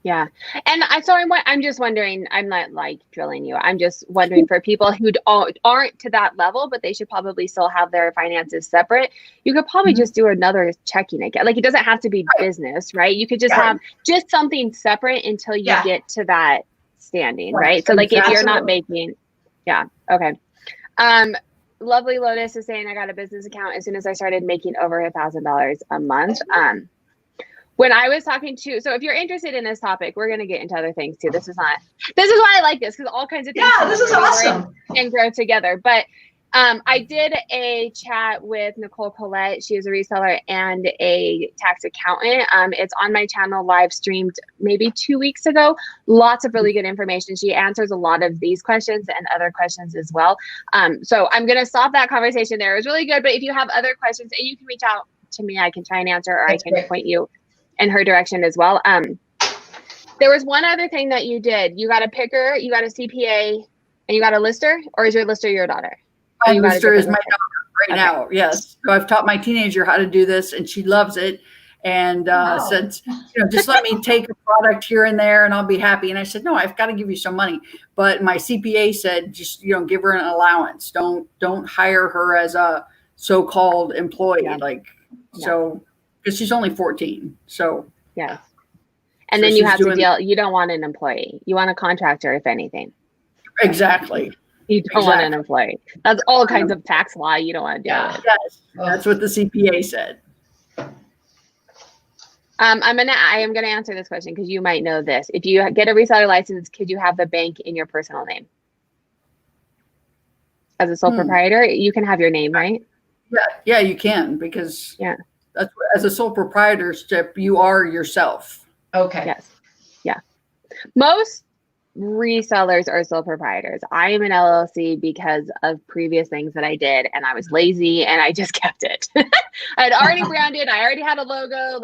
[SPEAKER 1] Yeah. And I'm just wondering, I'm not like drilling you. I'm just wondering for people who aren't to that level, but they should probably still have their finances separate. You could probably just do another checking account. Like, it doesn't have to be business, right? You could just have just something separate until you get to that standing, right? So like, if you're not making, okay. Lovely Lotus is saying, I got a business account as soon as I started making over $1,000 a month. When I was talking to, so if you're interested in this topic, we're going to get into other things too. This is why I like this, because all kinds of things
[SPEAKER 2] this is awesome
[SPEAKER 1] and grow together. But I did a chat with Nicole Collette. She is a reseller and a tax accountant. It's on my channel, live streamed maybe 2 weeks ago. Lots of really good information. She answers a lot of these questions and other questions as well. So I'm going to stop that conversation there. It was really good. But if you have other questions, and you can reach out to me, I can try and answer, or I can point you in her direction as well. There was one other thing that you did. You got a picker, you got a CPA, and you got a lister, or is your lister your daughter?
[SPEAKER 3] My lister is my daughter right now. Yes. So I've taught my teenager how to do this, and she loves it. And said, just let me take a product here and there, and I'll be happy. And I said, no, I've got to give you some money. But my CPA said, just give her an allowance. Don't hire her as a so-called employee. So because she's only 14. So
[SPEAKER 1] yes. And then you have to deal. You don't want an employee. You want a contractor, if anything.
[SPEAKER 3] Exactly.
[SPEAKER 1] You don't want an employee. That's all kinds of tax law you don't want to deal with.
[SPEAKER 3] Yes, that's what the CPA said.
[SPEAKER 1] I am gonna answer this question because you might know this. If you get a reseller license, could you have the bank in your personal name? As a sole proprietor, you can have your name, right?
[SPEAKER 3] Yeah, you can, because that's as a sole proprietorship, you are yourself.
[SPEAKER 2] Okay.
[SPEAKER 1] Yes. Yeah. Most resellers are sole proprietors. I am an LLC because of previous things that I did, and I was lazy and I just kept it. I'd already branded. I already had a logo.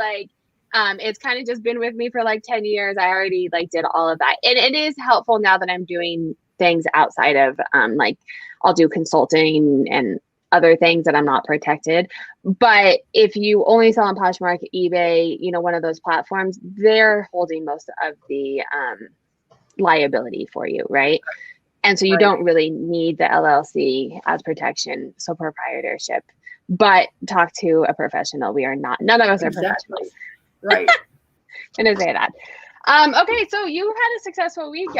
[SPEAKER 1] It's kind of just been with me for 10 years. I already did all of that. And it is helpful now that I'm doing things outside of I'll do consulting and other things that I'm not protected. But if you only sell on PoshMark, eBay, one of those platforms, they're holding most of the liability for you, right? And so you don't really need the LLC as protection, so proprietorship. But talk to a professional. We are not. None of us are professionals.
[SPEAKER 3] Right.
[SPEAKER 1] Gonna say that. Okay, so you had a successful week.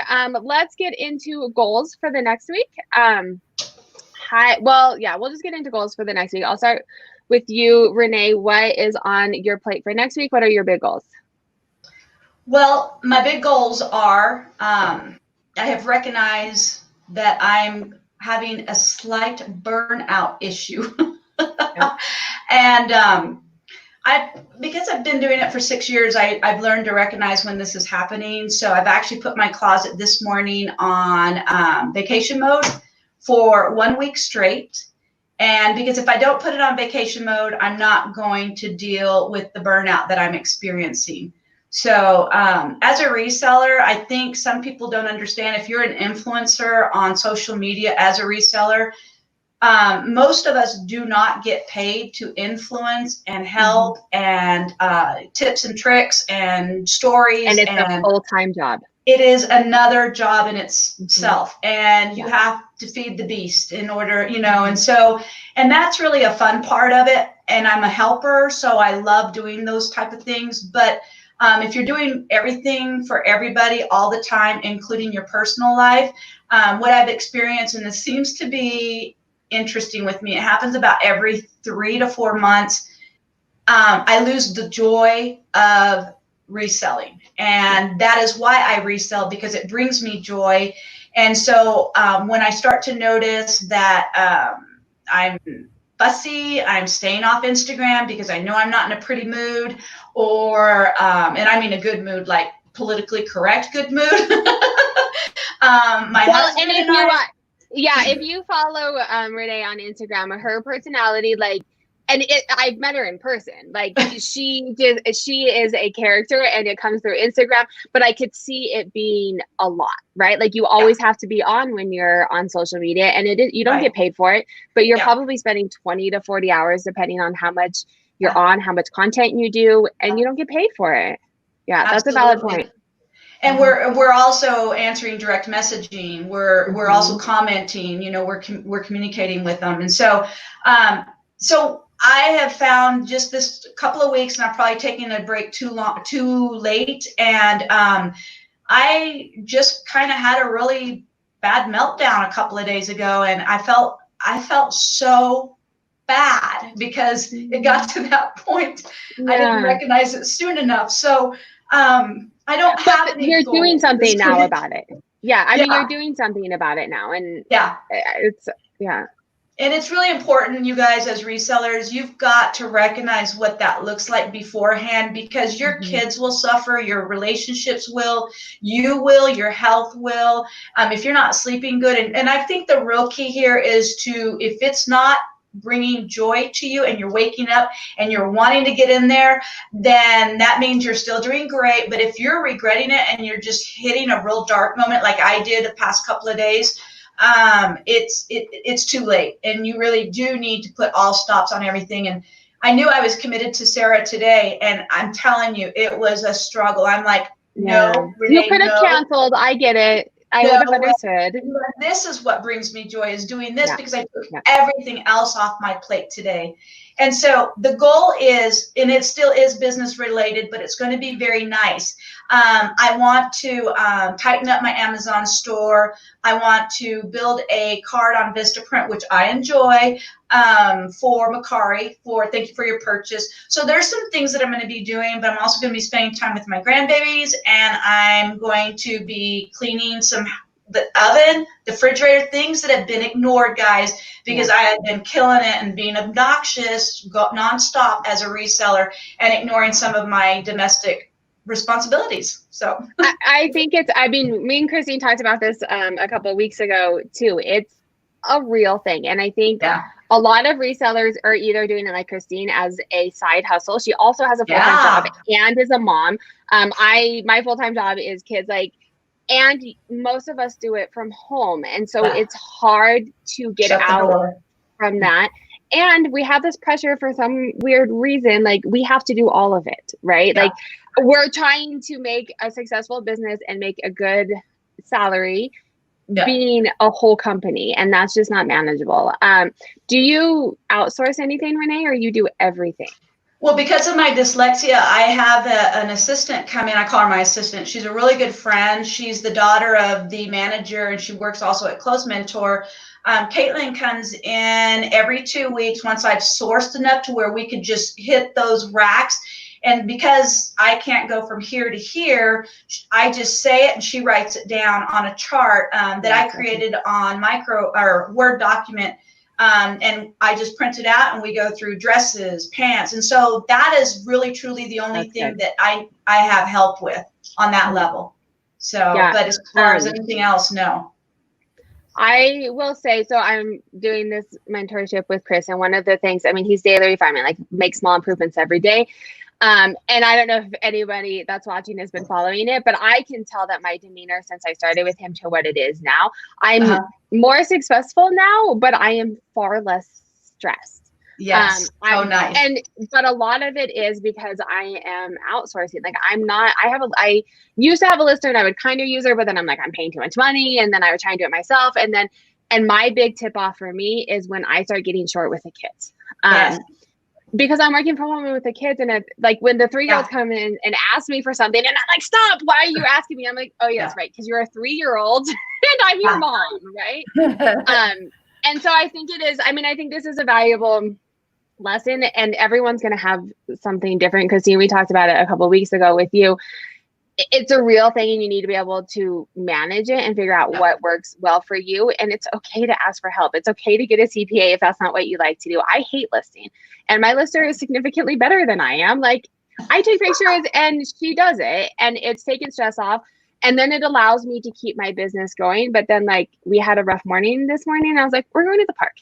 [SPEAKER 1] Let's get into goals for the next week. We'll just get into goals for the next week. I'll start with you, Renee. What is on your plate for next week? What are your big goals?
[SPEAKER 2] Well, my big goals are, I have recognized that I'm having a slight burnout issue. And because I've been doing it for 6 years, I've learned to recognize when this is happening. So I've actually put my closet this morning on vacation mode for 1 week straight. And because if I don't put it on vacation mode, I'm not going to deal with the burnout that I'm experiencing. So as a reseller, I think some people don't understand, if you're an influencer on social media as a reseller, most of us do not get paid to influence and help and tips and tricks and stories.
[SPEAKER 1] And it's a full-time job.
[SPEAKER 2] It is another job in itself. And you have to feed the beast in order, and that's really a fun part of it. And I'm a helper, so I love doing those type of things. But if you're doing everything for everybody all the time, including your personal life, what I've experienced, and this seems to be interesting with me, it happens about every 3 to 4 months, I lose the joy of reselling. And that is why I resell, because it brings me joy. And so when I start to notice that I'm fussy, I'm staying off Instagram because I know I'm not in a pretty mood, or and I mean a good mood, like politically correct good mood.
[SPEAKER 1] If you follow Renee on Instagram, her personality, I've met her in person. She is a character, and it comes through Instagram. But I could see it being a lot, right? You always have to be on when you're on social media, and you don't get paid for it, but you're probably spending 20 to 40 hours depending on how much you're on, how much content you do, and you don't get paid for it. Yeah, that's a valid point.
[SPEAKER 2] And we're also answering direct messaging. We're also commenting. We're communicating with them, and so I have found just this couple of weeks, and I've probably taken a break too late, and I just kind of had a really bad meltdown a couple of days ago, and I felt so bad because it got to that point. I didn't recognize it soon enough. So I don't have any
[SPEAKER 1] You're
[SPEAKER 2] goals.
[SPEAKER 1] doing something now about it. Yeah, I mean, you're doing something about it now, and
[SPEAKER 2] And it's really important, you guys, as resellers, you've got to recognize what that looks like beforehand, because your kids will suffer, your relationships will, you will, your health will, if you're not sleeping good. And I think the real key here is to, if it's not bringing joy to you and you're waking up and you're wanting to get in there, then that means you're still doing great. But if you're regretting it and you're just hitting a real dark moment like I did the past couple of days, it's too late, and you really do need to put all stops on everything. And I knew I was committed to Sarah today, and I'm telling you, it was a struggle. I'm like, no, Renee,
[SPEAKER 1] you could have canceled. I get it. I would have understood.
[SPEAKER 2] This is what brings me joy, is doing this, because I took everything else off my plate today. And so the goal is, and it still is business related, but it's going to be very nice. I want to tighten up my Amazon store. I want to build a card on Vistaprint, which I enjoy, for Mercari, for thank you for your purchase. So there's some things that I'm going to be doing, but I'm also going to be spending time with my grandbabies, and I'm going to be cleaning the oven, the refrigerator, things that have been ignored, guys, because I have been killing it and being obnoxious nonstop as a reseller and ignoring some of my domestic responsibilities. So
[SPEAKER 1] I think me and Christine talked about this a couple of weeks ago too. It's a real thing. And I think a lot of resellers are either doing it like Christine as a side hustle. She also has a full-time job and is a mom. My full-time job is kids, and most of us do it from home. And so it's hard to get out from that. And we have this pressure for some weird reason, we have to do all of it, right? Yeah. We're trying to make a successful business and make a good salary being a whole company. And that's just not manageable. Do you outsource anything, Renee, or you do everything?
[SPEAKER 2] Well, because of my dyslexia, I have an assistant come in. I call her my assistant. She's a really good friend. She's the daughter of the manager, and she works also at Close Mentor. Caitlin comes in every 2 weeks once I've sourced enough to where we could just hit those racks. And because I can't go from here to here, I just say it and she writes it down on a chart that I created on Word document. And I just print it out and we go through dresses, pants. And so that is really, truly the only thing that I have help with on that level. So, but as far as anything else, no.
[SPEAKER 1] I will say, so I'm doing this mentorship with Chris, and one of the things, he's daily refinement, make small improvements every day. And I don't know if anybody that's watching has been following it, but I can tell that my demeanor since I started with him to what it is now, I'm more successful now, but I am far less stressed.
[SPEAKER 2] Yes. Nice.
[SPEAKER 1] But a lot of it is because I am outsourcing. I used to have a lister and I would kind of use her, but then I'm I'm paying too much money. And then I would try and do it myself. And my big tip off for me is when I start getting short with the kids. Because I'm working from home with the kids, and when the 3-year-olds come in and ask me for something, and I'm like, stop, why are you asking me? I'm like, oh yeah, that's right, because you're a 3-year-old and I'm your mom, right? And so I think it is, I think this is a valuable lesson, and everyone's going to have something different. Christine, we talked about it a couple of weeks ago with you. It's a real thing, and you need to be able to manage it and figure out what works well for you. And it's okay to ask for help. It's okay to get a CPA if that's not what you like to do. I hate listing, and my lister is significantly better than I am. I take pictures and she does it, and it's taken stress off. And then it allows me to keep my business going. But then we had a rough morning this morning, and I was like, we're going to the park.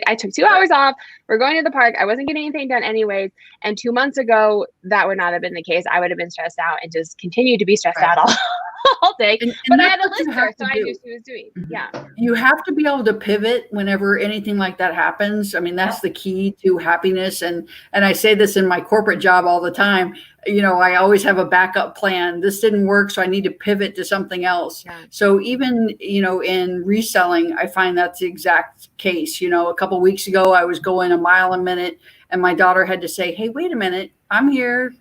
[SPEAKER 1] I took 2 hours off. We're going to the park. I wasn't getting anything done anyways. And 2 months ago, that would not have been the case. I would have been stressed out and just continued to be stressed out all day. But I had a lister, so I knew she was doing. Yeah. You
[SPEAKER 3] have to be able to pivot whenever anything like that happens. That's the key to happiness. And I say this in my corporate job all the time. I always have a backup plan. This didn't work, so I need to pivot to something else. Yeah. So even, in reselling, I find that's the exact case. A couple of weeks ago, I was going a mile a minute, and my daughter had to say, hey, wait a minute, I'm here.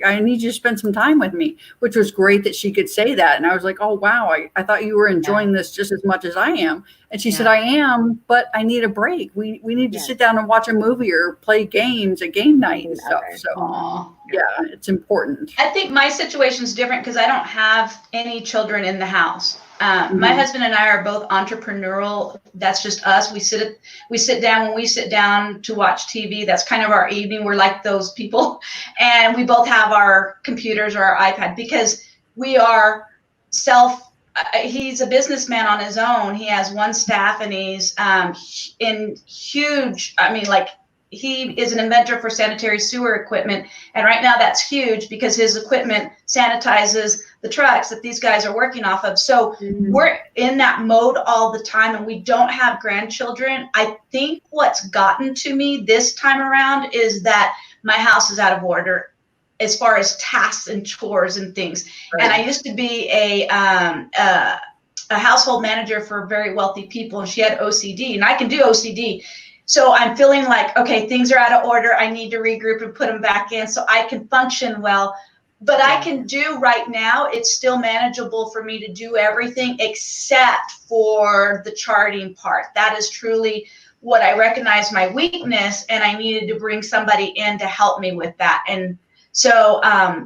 [SPEAKER 3] I need you to spend some time with me, which was great that she could say that. And I was like, oh, wow, I thought you were enjoying this just as much as I am. And she said, I am, but I need a break. We need to sit down and watch a movie or play games at game night and stuff. So, it's important.
[SPEAKER 2] I think my situation is different because I don't have any children in the house. My husband and I are both entrepreneurial. That's just us. We sit down when we sit down to watch TV. That's kind of our evening. We're like those people, and we both have our computers or our iPad because we are he's a businessman on his own. He has one staff, and he's in huge. I mean, like, he is an inventor for sanitary sewer equipment. And right now that's huge because his equipment sanitizes the trucks that these guys are working off of. So we're in that mode all the time, and we don't have grandchildren. I think what's gotten to me this time around is that my house is out of order as far as tasks and chores and things. Right. And I used to be a household manager for very wealthy people, and she had OCD, and I can do OCD. So I'm feeling like, okay, things are out of order. I need to regroup and put them back in so I can function well. But I can do right now, it's still manageable for me to do everything except for the charting part. That is truly what I recognize my weakness, and I needed to bring somebody in to help me with that. And so,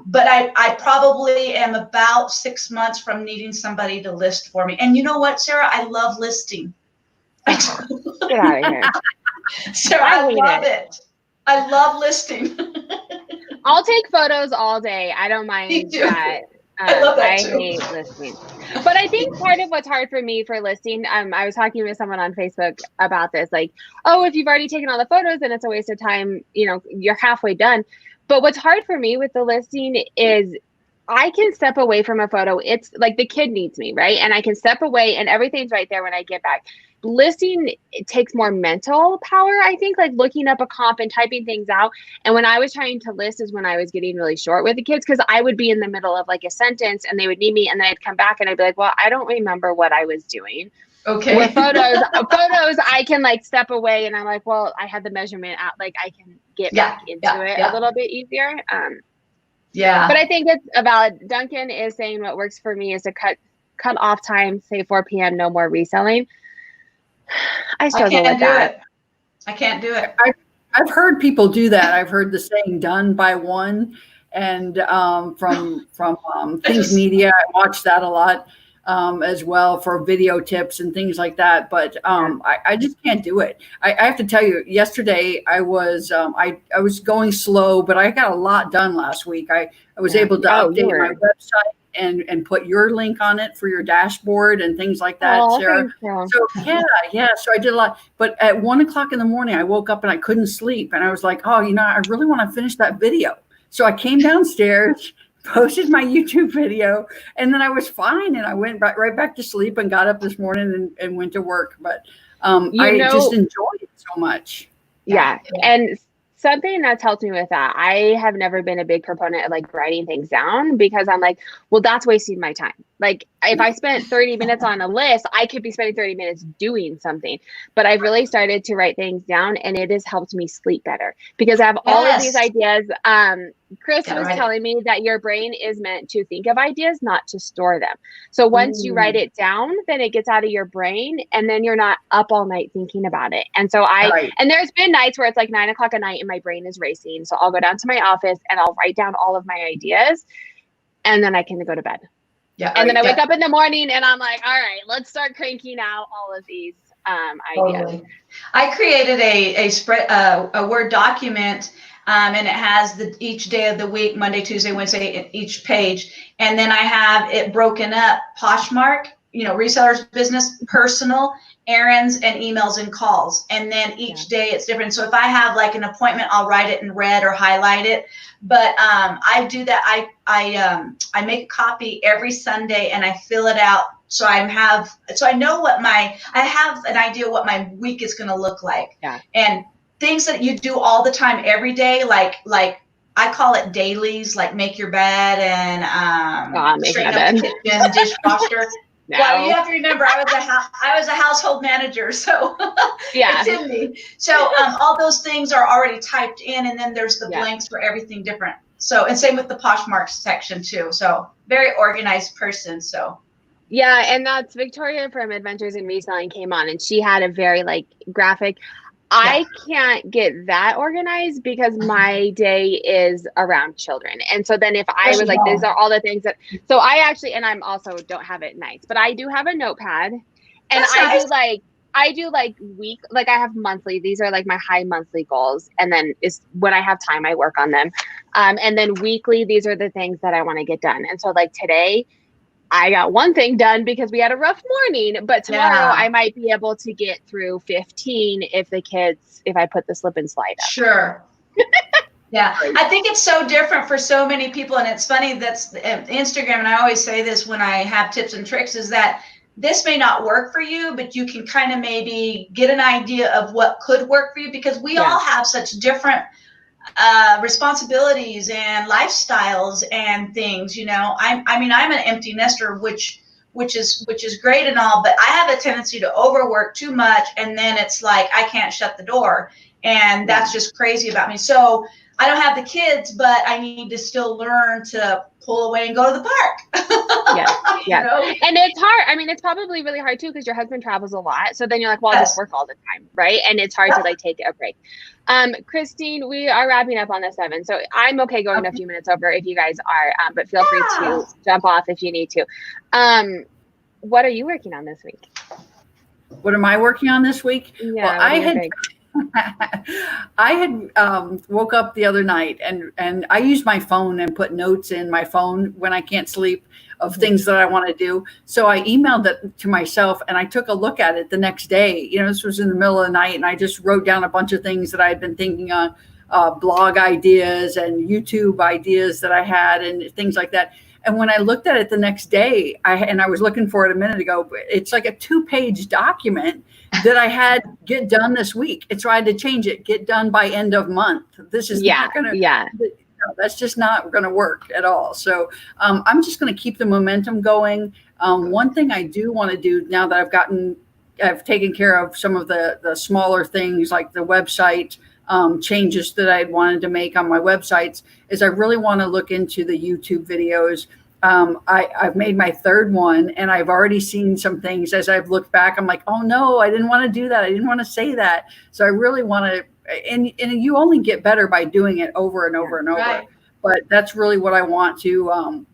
[SPEAKER 2] but I probably am about 6 months from needing somebody to list for me. And you know what, Sarah? I love listing.
[SPEAKER 1] Get out of here.
[SPEAKER 2] So I love it. I love listing.
[SPEAKER 1] I'll take photos all day. I don't mind that.
[SPEAKER 2] I love that too.
[SPEAKER 1] I hate listing. But I think part of what's hard for me for listing, I was talking with someone on Facebook about this, like, oh, if you've already taken all the photos, then it's a waste of time. You know, you're halfway done. But what's hard for me with the listing is I can step away from a photo. It's like the kid needs me, right? And I can step away and everything's right there when I get back. Listing, it takes more mental power, I think, like looking up a comp and typing things out. And when I was trying to list is when I was getting really short with the kids, because I would be in the middle of like a sentence and they would need me, and then I'd come back and I'd be like, well, I don't remember what I was doing.
[SPEAKER 2] Okay.
[SPEAKER 1] With photos, I can like step away and I'm like, well, I had the measurement out, like I can get back into it a little bit easier.
[SPEAKER 2] Yeah.
[SPEAKER 1] But I think it's about, Duncan is saying what works for me is to cut off time, say 4 p.m., no more reselling. I struggle with that.
[SPEAKER 2] I can't do it.
[SPEAKER 3] I've heard people do that. I've heard the saying "done by one," and from Things Media, I watch that a lot as well for video tips and things like that. But I just can't do it. I have to tell you, yesterday I was going slow, but I got a lot done last week. I was able to update my website and put your link on it for your dashboard and things like that, Sarah. So so I did a lot. But at 1 o'clock in the morning, I woke up and I couldn't sleep, and I was like, oh, I really want to finish that video. So I came downstairs, posted my YouTube video, and then I was fine, and I went right back to sleep and got up this morning and went to work. But I just enjoyed it so much.
[SPEAKER 1] Yeah. And something that's helped me with that, I have never been a big proponent of like writing things down, because I'm like, well, that's wasting my time. Like if I spent 30 minutes on a list, I could be spending 30 minutes doing something. But I've really started to write things down, and it has helped me sleep better because I have all of these ideas. Chris was telling me that your brain is meant to think of ideas, not to store them. So once you write it down, then it gets out of your brain, and then you're not up all night thinking about it. And so and there's been nights where it's like 9 o'clock at night and my brain is racing. So I'll go down to my office and I'll write down all of my ideas, and then I can go to bed. Yeah. And then I wake up in the morning and I'm like, all right, let's start cranking out all of these ideas.
[SPEAKER 2] Totally. I created a Word document. And it has each day of the week, Monday, Tuesday, Wednesday, each page. And then I have it broken up, PoshMark, resellers, business, personal, errands, and emails and calls. And then each day it's different. So if I have like an appointment, I'll write it in red or highlight it. But I do that. I make a copy every Sunday and I fill it out. So I know I have an idea what my week is going to look like. Yeah. And things that you do all the time, every day, like I call it dailies, like make your bed and straighten up the kitchen, dishwasher. No. Well, you have to remember, I was a household manager, so it's in me. So all those things are already typed in, and then there's the blanks for everything different. So, and same with the PoshMark section too. So very organized person. So. Yeah,
[SPEAKER 1] and that's Victoria from Adventures in Reselling came on, and she had a very like graphic. I can't get that organized because my day is around children. And so then if I was like, these are all the things that, so I actually, and I'm also don't have it nice, but I do have a notepad, and I do like week, like I have monthly, these are like my high monthly goals. And then is when I have time, I work on them. And then weekly, these are the things that I want to get done. And so like today, I got one thing done because we had a rough morning, but tomorrow I might be able to get through 15 if I put the slip and slide up.
[SPEAKER 2] Sure. Yeah. I think it's so different for so many people. And it's funny, that's Instagram. And I always say this when I have tips and tricks, is that this may not work for you, but you can kind of maybe get an idea of what could work for you, because we all have such different responsibilities and lifestyles and things, you know. I mean, I'm an empty nester, which is great and all, but I have a tendency to overwork too much, and then it's like I can't shut the door, and that's just crazy about me. So I don't have the kids, but I need to still learn to pull away and go to the park.
[SPEAKER 1] Yeah.
[SPEAKER 2] You know?
[SPEAKER 1] And it's hard. I mean, it's probably really hard too, because your husband travels a lot. So then you're like, well, I'll just work all the time, right? And it's hard to like take a break. Christine, we are wrapping up on the 7. So I'm okay going a few minutes over if you guys are, but feel free to jump off if you need to. What are you working on this week?
[SPEAKER 3] What am I working on this week?
[SPEAKER 1] Yeah,
[SPEAKER 3] well, I had woke up the other night and I use my phone and put notes in my phone when I can't sleep of things that I want to do. So I emailed it to myself and I took a look at it the next day. You know, this was in the middle of the night, and I just wrote down a bunch of things that I had been thinking on, blog ideas and YouTube ideas that I had and things like that. And when I looked at it the next day, I was looking for it a minute ago, but it's like a 2-page document that I had get done this week. And so I had to change it, get done by end of month. This is not going to, that's just not going to work at all. So I'm just going to keep the momentum going. One thing I do want to do now that I've taken care of some of the smaller things like the website changes that I'd wanted to make on my websites, is I really want to look into the YouTube videos. I've made my 3rd one, and I've already seen some things as I've looked back. I'm like, oh no, I didn't want to do that. I didn't want to say that. So I really want to, and you only get better by doing it over and over and over. Right. But that's really what I want to,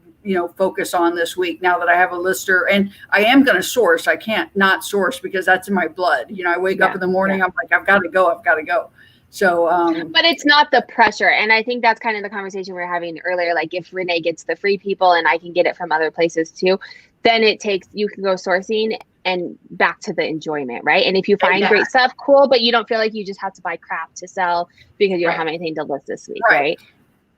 [SPEAKER 3] focus on this week now that I have a lister. And I am going to source. I can't not source because that's in my blood. You know, I wake up in the morning, I'm like, I've got to go. So,
[SPEAKER 1] but it's not the pressure. And I think that's kind of the conversation we were having earlier. Like if Renee gets the free people and I can get it from other places too, then you can go sourcing and back to the enjoyment, right? And if you find great stuff, cool, but you don't feel like you just have to buy crap to sell because you don't have anything to list this week, right?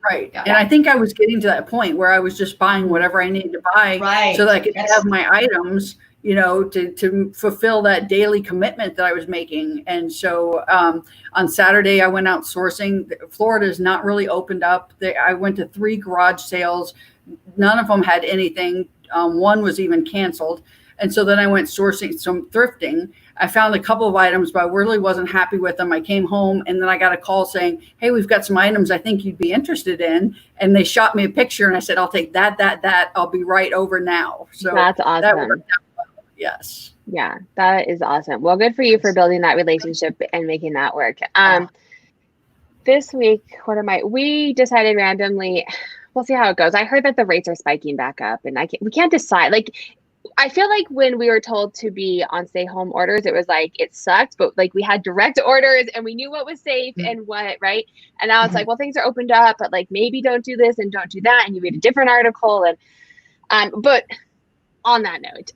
[SPEAKER 3] Right. Yeah. And I think I was getting to that point where I was just buying whatever I needed to buy so that I could have my items, you know, to fulfill that daily commitment that I was making. And so on Saturday, I went out sourcing. Florida is not really opened up. I went to 3 garage sales. None of them had anything. One was even canceled. And so then I went sourcing some thrifting. I found a couple of items, but I really wasn't happy with them. I came home and then I got a call saying, hey, we've got some items I think you'd be interested in. And they shot me a picture and I said, I'll take that. I'll be right over now. So
[SPEAKER 1] that's awesome. That worked out well.
[SPEAKER 3] Yes.
[SPEAKER 1] Yeah, that is awesome. Well, good for you for building that relationship and making that work. This week, we decided randomly, we'll see how it goes. I heard that the rates are spiking back up and we can't decide. Like, I feel like when we were told to be on stay home orders, it was like, it sucked, but like we had direct orders and we knew what was safe and what, right? And now it's like, well, things are opened up, but like maybe don't do this and don't do that. And you read a different article. And, but on that note,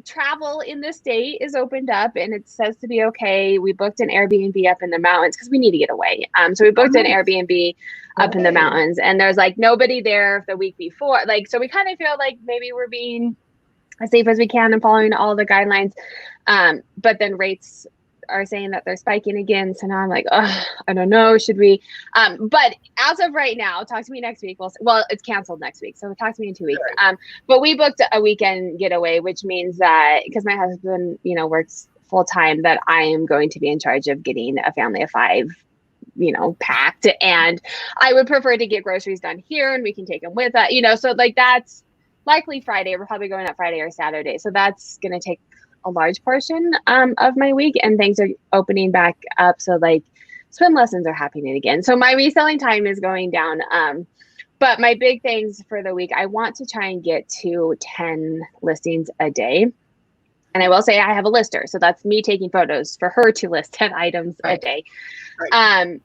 [SPEAKER 1] travel in the state is opened up and it says to be okay. We booked an Airbnb up in the mountains because we need to get away. So we booked an Airbnb up in the mountains and there's like nobody there the week before. Like, so we kind of feel like maybe we're being as safe as we can and following all the guidelines. But then rates are saying that they're spiking again. So now I'm like, oh, I don't know. Should we? But as of right now, talk to me next week. Well, it's canceled next week. So talk to me in 2 weeks. But we booked a weekend getaway, which means that because my husband, works full time, that I am going to be in charge of getting a family of 5, packed. And I would prefer to get groceries done here and we can take them with us, so like that's likely Friday. We're probably going up Friday or Saturday. So that's going to take a large portion of my week, and things are opening back up. So like swim lessons are happening again. So my reselling time is going down. But my big things for the week, I want to try and get to 10 listings a day. And I will say I have a lister. So that's me taking photos for her to list 10 items a day. Right.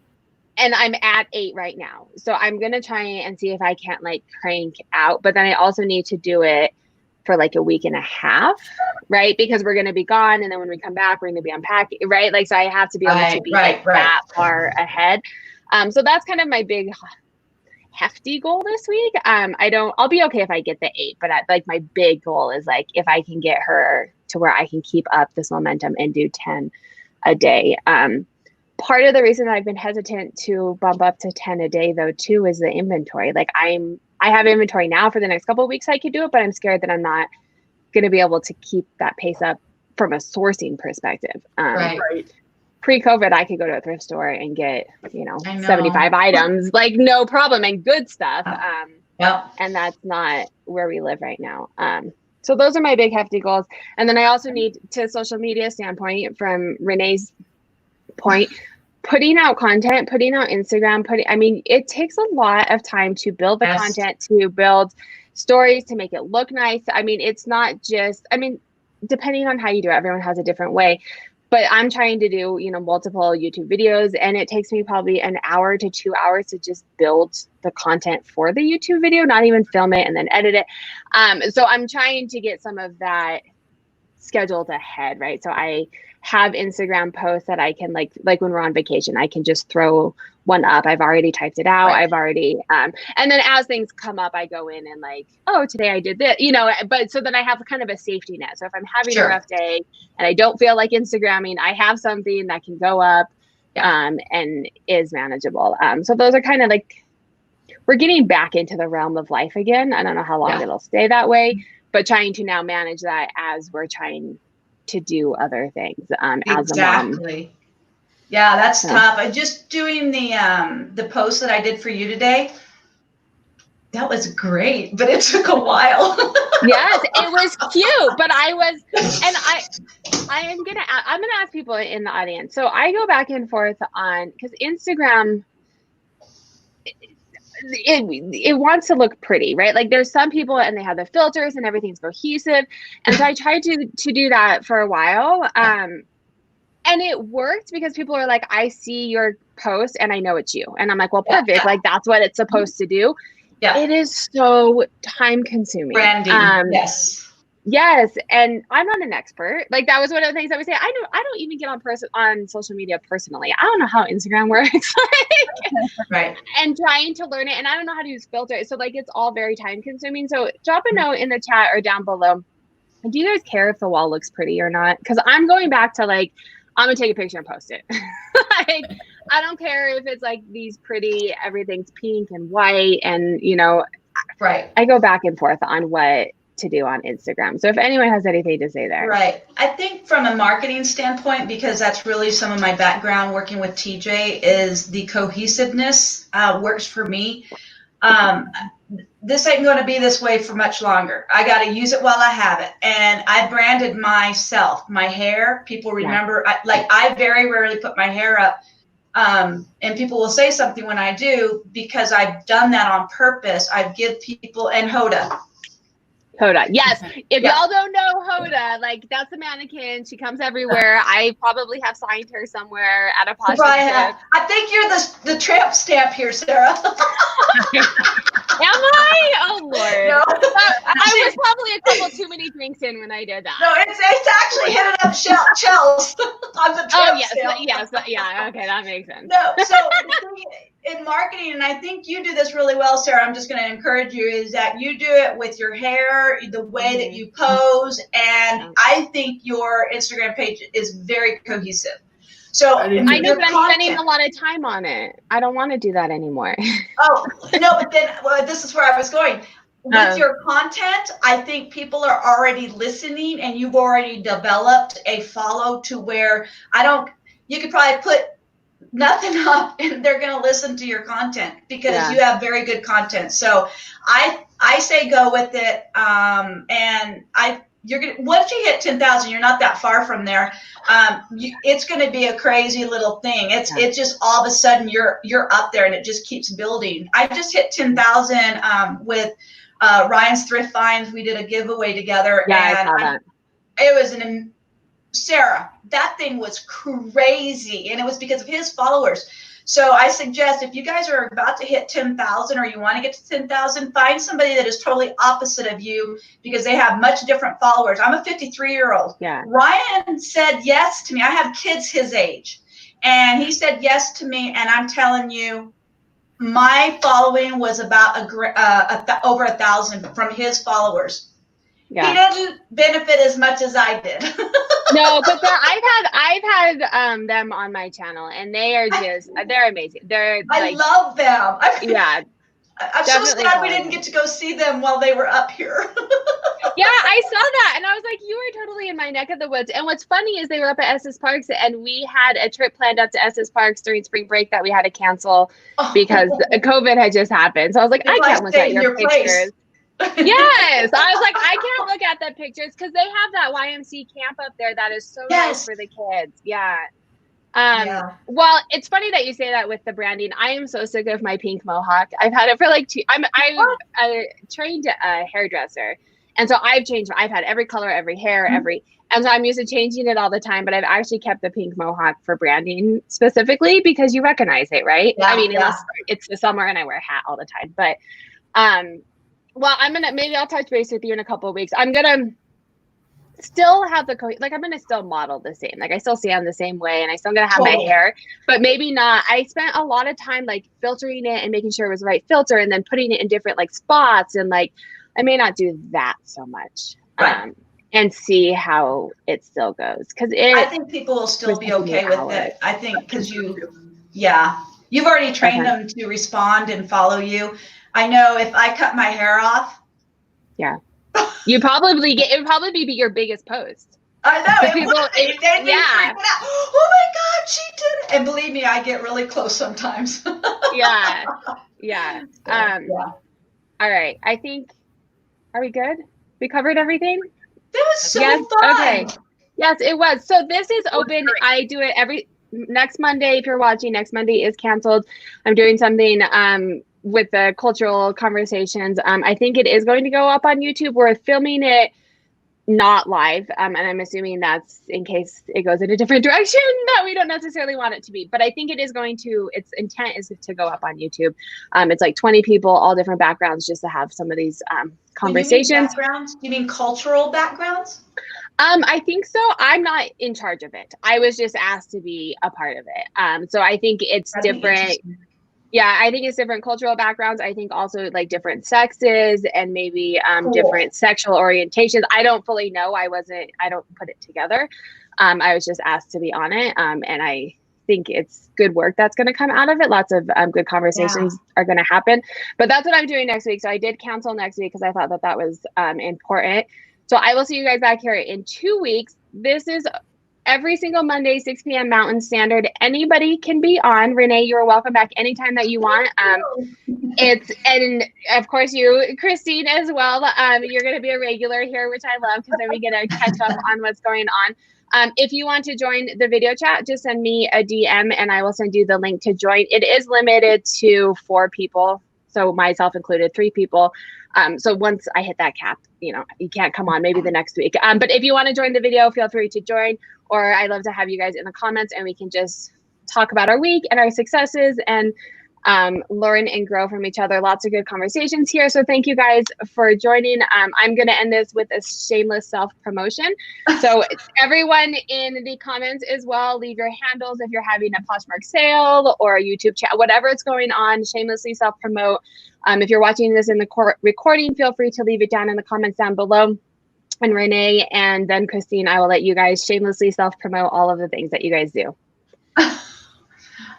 [SPEAKER 1] And I'm at 8 right now. So I'm going to try and see if I can't like crank out. But then I also need to do it for like a week and a half, right? Because we're going to be gone. And then when we come back, we're going to be unpacking, right? Like, so I have to be able to be that far ahead. So that's kind of my big hefty goal this week. I'll be okay if I get the 8, but like my big goal is like, if I can get her to where I can keep up this momentum and do 10 a day. Part of the reason that I've been hesitant to bump up to 10 a day though, too, is the inventory. Like I have inventory now for the next couple of weeks. I could do it, but I'm scared that I'm not going to be able to keep that pace up from a sourcing perspective.
[SPEAKER 2] Right.
[SPEAKER 1] Pre-COVID, I could go to a thrift store and get, 75 items, like no problem, and good stuff. And that's not where we live right now. So those are my big hefty goals. And then I also need, to social media standpoint, from Renee's point, putting out content, putting out Instagram, it takes a lot of time to build the content, to build stories, to make it look nice. It's not just, depending on how you do it, everyone has a different way. But I'm trying to do, multiple YouTube videos, and it takes me probably an hour to 2 hours to just build the content for the YouTube video, not even film it and then edit it. So I'm trying to get some of that scheduled ahead, right? So I have Instagram posts that I can like when we're on vacation, I can just throw one up. I've already typed it out. I've already, and then as things come up, I go in and like, oh, today I did this, but so then I have kind of a safety net. So if I'm having a rough day and I don't feel like Instagramming, I have something that can go up, and is manageable. So those are kind of like, we're getting back into the realm of life again. I don't know how long it'll stay that way, but trying to now manage that as we're trying to do other things, as a mom.
[SPEAKER 2] Yeah, that's tough. Just doing the post that I did for you today, that was great, but it took a while.
[SPEAKER 1] Yes, it was cute, but I'm gonna ask people in the audience. So I go back and forth on, because Instagram, it wants to look pretty, right? Like there's some people and they have the filters and everything's cohesive, and so I tried to do that for a while. And it worked because people are like, I see your post and I know it's you. And I'm like, well, perfect. Like that's what it's supposed to do. Yeah. It is so time consuming.
[SPEAKER 2] Branding.
[SPEAKER 1] Yes. And I'm not an expert. Like that was one of the things I would say. I don't even get on social media personally. I don't know how Instagram works.
[SPEAKER 2] Right.
[SPEAKER 1] And trying to learn it. And I don't know how to use filters. So like, it's all very time consuming. So drop a note in the chat or down below. Do you guys care if the wall looks pretty or not? Because I'm going back to like, I'm gonna take a picture and post it. Like, I don't care if it's like these pretty, everything's pink and white and, I go back and forth on what to do on Instagram. So if anyone has anything to say there.
[SPEAKER 2] Right. I think from a marketing standpoint, because that's really some of my background working with TJ, is the cohesiveness works for me. This ain't going to be this way for much longer. I got to use it while I have it. And I branded myself, my hair. People remember, I very rarely put my hair up. And people will say something when I do, because I've done that on purpose. I give people, and Hoda.
[SPEAKER 1] Yes. If y'all don't know Hoda, like that's a mannequin. She comes everywhere. I probably have signed her somewhere at a PoshMark.
[SPEAKER 2] I think you're the tramp stamp here, Sarah.
[SPEAKER 1] Am I? Oh Lord. No. I was probably a couple too many drinks in when I did that.
[SPEAKER 2] No, it's actually hitting up shells on the tramp stamp.
[SPEAKER 1] Yeah. Okay, that makes sense.
[SPEAKER 2] No, so in marketing, and I think you do this really well, Sarah, I'm just going to encourage you, is that you do it with your hair, the way that you pose, and I think your Instagram page is very cohesive. So
[SPEAKER 1] I know, but I'm spending a lot of time on it. I don't want to do that anymore.
[SPEAKER 2] Oh, no, but then, this is where I was going. With your content, I think people are already listening, and you've already developed a follow to where you could probably put nothing up and they're going to listen to your content because you have very good content. So I say go with it. And once you hit 10,000, you're not that far from there. It's going to be a crazy little thing. It's just all of a sudden you're up there, and it just keeps building. I just hit 10,000 with Ryan's Thrift Finds. We did a giveaway together,
[SPEAKER 1] and I saw that.
[SPEAKER 2] It was Sarah, that thing was crazy, and it was because of his followers. So I suggest if you guys are about to hit 10,000 or you want to get to 10,000, find somebody that is totally opposite of you, because they have much different followers. I'm a 53-year-old.
[SPEAKER 1] Yeah.
[SPEAKER 2] Ryan said yes to me. I have kids his age, and he said yes to me. And I'm telling you, my following was about over 1,000 from his followers. Yeah. He didn't benefit as much as I did.
[SPEAKER 1] No, but I've had them on my channel, and they're amazing.
[SPEAKER 2] I love them. I'm so sad we didn't
[SPEAKER 1] them.
[SPEAKER 2] Get to go see them while they were up here.
[SPEAKER 1] Yeah, I saw that, and I was like, you were totally in my neck of the woods. And what's funny is they were up at Estes Parks, and we had a trip planned up to Estes Parks during spring break that we had to cancel because COVID had just happened. So I was like, I can't look at your pictures. Yes, I was like, I can't look at the pictures because they have that YMC camp up there that is so nice for the kids. Yeah. Well, it's funny that you say that with the branding. I am so sick of my pink mohawk. I've had it for like I trained a hairdresser, and so I've had every color, every hair, and so I'm used to changing it all the time, but I've actually kept the pink mohawk for branding specifically because you recognize it, right?
[SPEAKER 2] Yeah,
[SPEAKER 1] I mean, it's the summer and I wear a hat all the time, but well, maybe I'll touch base with you in a couple of weeks. I'm gonna still have I'm gonna still model the same. Like I still stand the same way, and I still gonna have my hair, but maybe not. I spent a lot of time like filtering it and making sure it was the right filter, and then putting it in different like spots, and like I may not do that so much, and see how it still goes. Because I
[SPEAKER 2] think people will still be okay with it. I think because you've already trained them to respond and follow you. I know if I cut my hair off.
[SPEAKER 1] Yeah. It would probably be your biggest post.
[SPEAKER 2] I know. They'd freak out. Oh my God, she did it. And believe me, I get really close sometimes.
[SPEAKER 1] Yeah. All right. I think, are we good? We covered everything?
[SPEAKER 2] That was so fun.
[SPEAKER 1] Okay. Yes, it was. So this is open. I do it next Monday. If you're watching, next Monday is canceled. I'm doing something with the cultural conversations. I think it is going to go up on YouTube. We're filming it not live, and I'm assuming that's in case it goes in a different direction that we don't necessarily want it to be. But I think it is going to, its intent is to go up on YouTube. It's like 20 people, all different backgrounds, just to have some of these conversations.
[SPEAKER 2] You mean cultural backgrounds?
[SPEAKER 1] I think so. I'm not in charge of it. I was just asked to be a part of it. So I think it's different. Yeah, I think it's different cultural backgrounds. I think also like different sexes and maybe different sexual orientations. I don't fully know. I don't put it together. I was just asked to be on it. And I think it's good work that's going to come out of it. Lots of good conversations are going to happen. But that's what I'm doing next week. So I did cancel next week because I thought that was important. So I will see you guys back here in 2 weeks. This is every single Monday, 6 p.m. Mountain Standard. Anybody can be on. Renee, you're welcome back anytime that you want. And of course you, Christine, as well. You're going to be a regular here, which I love because then we get to catch up on what's going on. If you want to join the video chat, just send me a DM and I will send you the link to join. It is limited to 4 people. So myself included, 3 people. So once I hit that cap, you can't come on maybe the next week. But if you want to join the video, feel free to join. Or I love to have you guys in the comments and we can just talk about our week and our successes and learn and grow from each other. Lots of good conversations here. So thank you guys for joining. I'm going to end this with a shameless self-promotion. So everyone in the comments as well, leave your handles if you're having a PoshMark sale or a YouTube chat, whatever it's going on, shamelessly self-promote. If you're watching this in the recording, feel free to leave it down in the comments down below. And Renee and then Christine, I will let you guys shamelessly self-promote all of the things that you guys do.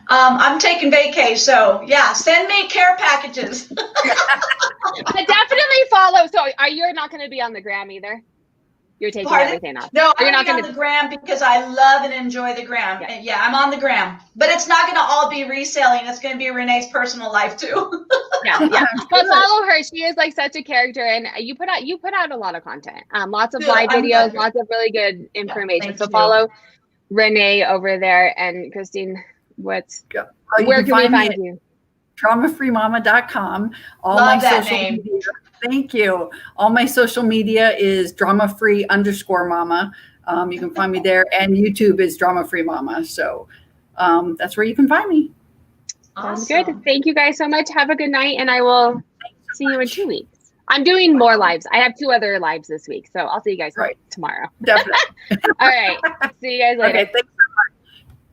[SPEAKER 2] I'm taking vacay, so yeah, send me care packages.
[SPEAKER 1] But definitely follow. So you're not going to be on the gram either? You're taking everything off.
[SPEAKER 2] No, I'm not on the gram because I love and enjoy the gram. Yeah. And I'm on the gram, but it's not going to all be reselling. It's going to be Renee's personal life too.
[SPEAKER 1] Yeah. But follow her. She is like such a character, and you put out a lot of content. Lots of live videos, lots of really good information. So follow Renee over there. And Christine, where can we find you?
[SPEAKER 3] DramaFreeMama.com. All
[SPEAKER 2] Love
[SPEAKER 3] my
[SPEAKER 2] that
[SPEAKER 3] social
[SPEAKER 2] name.
[SPEAKER 3] media. Thank you. All my social media is DramaFree_Mama. You can find me there, and YouTube is DramaFreeMama. So that's where you can find me.
[SPEAKER 1] Awesome. Sounds good. Thank you guys so much. Have a good night, and I will see you in 2 weeks. I'm doing more lives. I have 2 other lives this week, so I'll see you guys tomorrow.
[SPEAKER 3] Definitely.
[SPEAKER 1] All right. See you guys later.
[SPEAKER 3] Okay, thanks.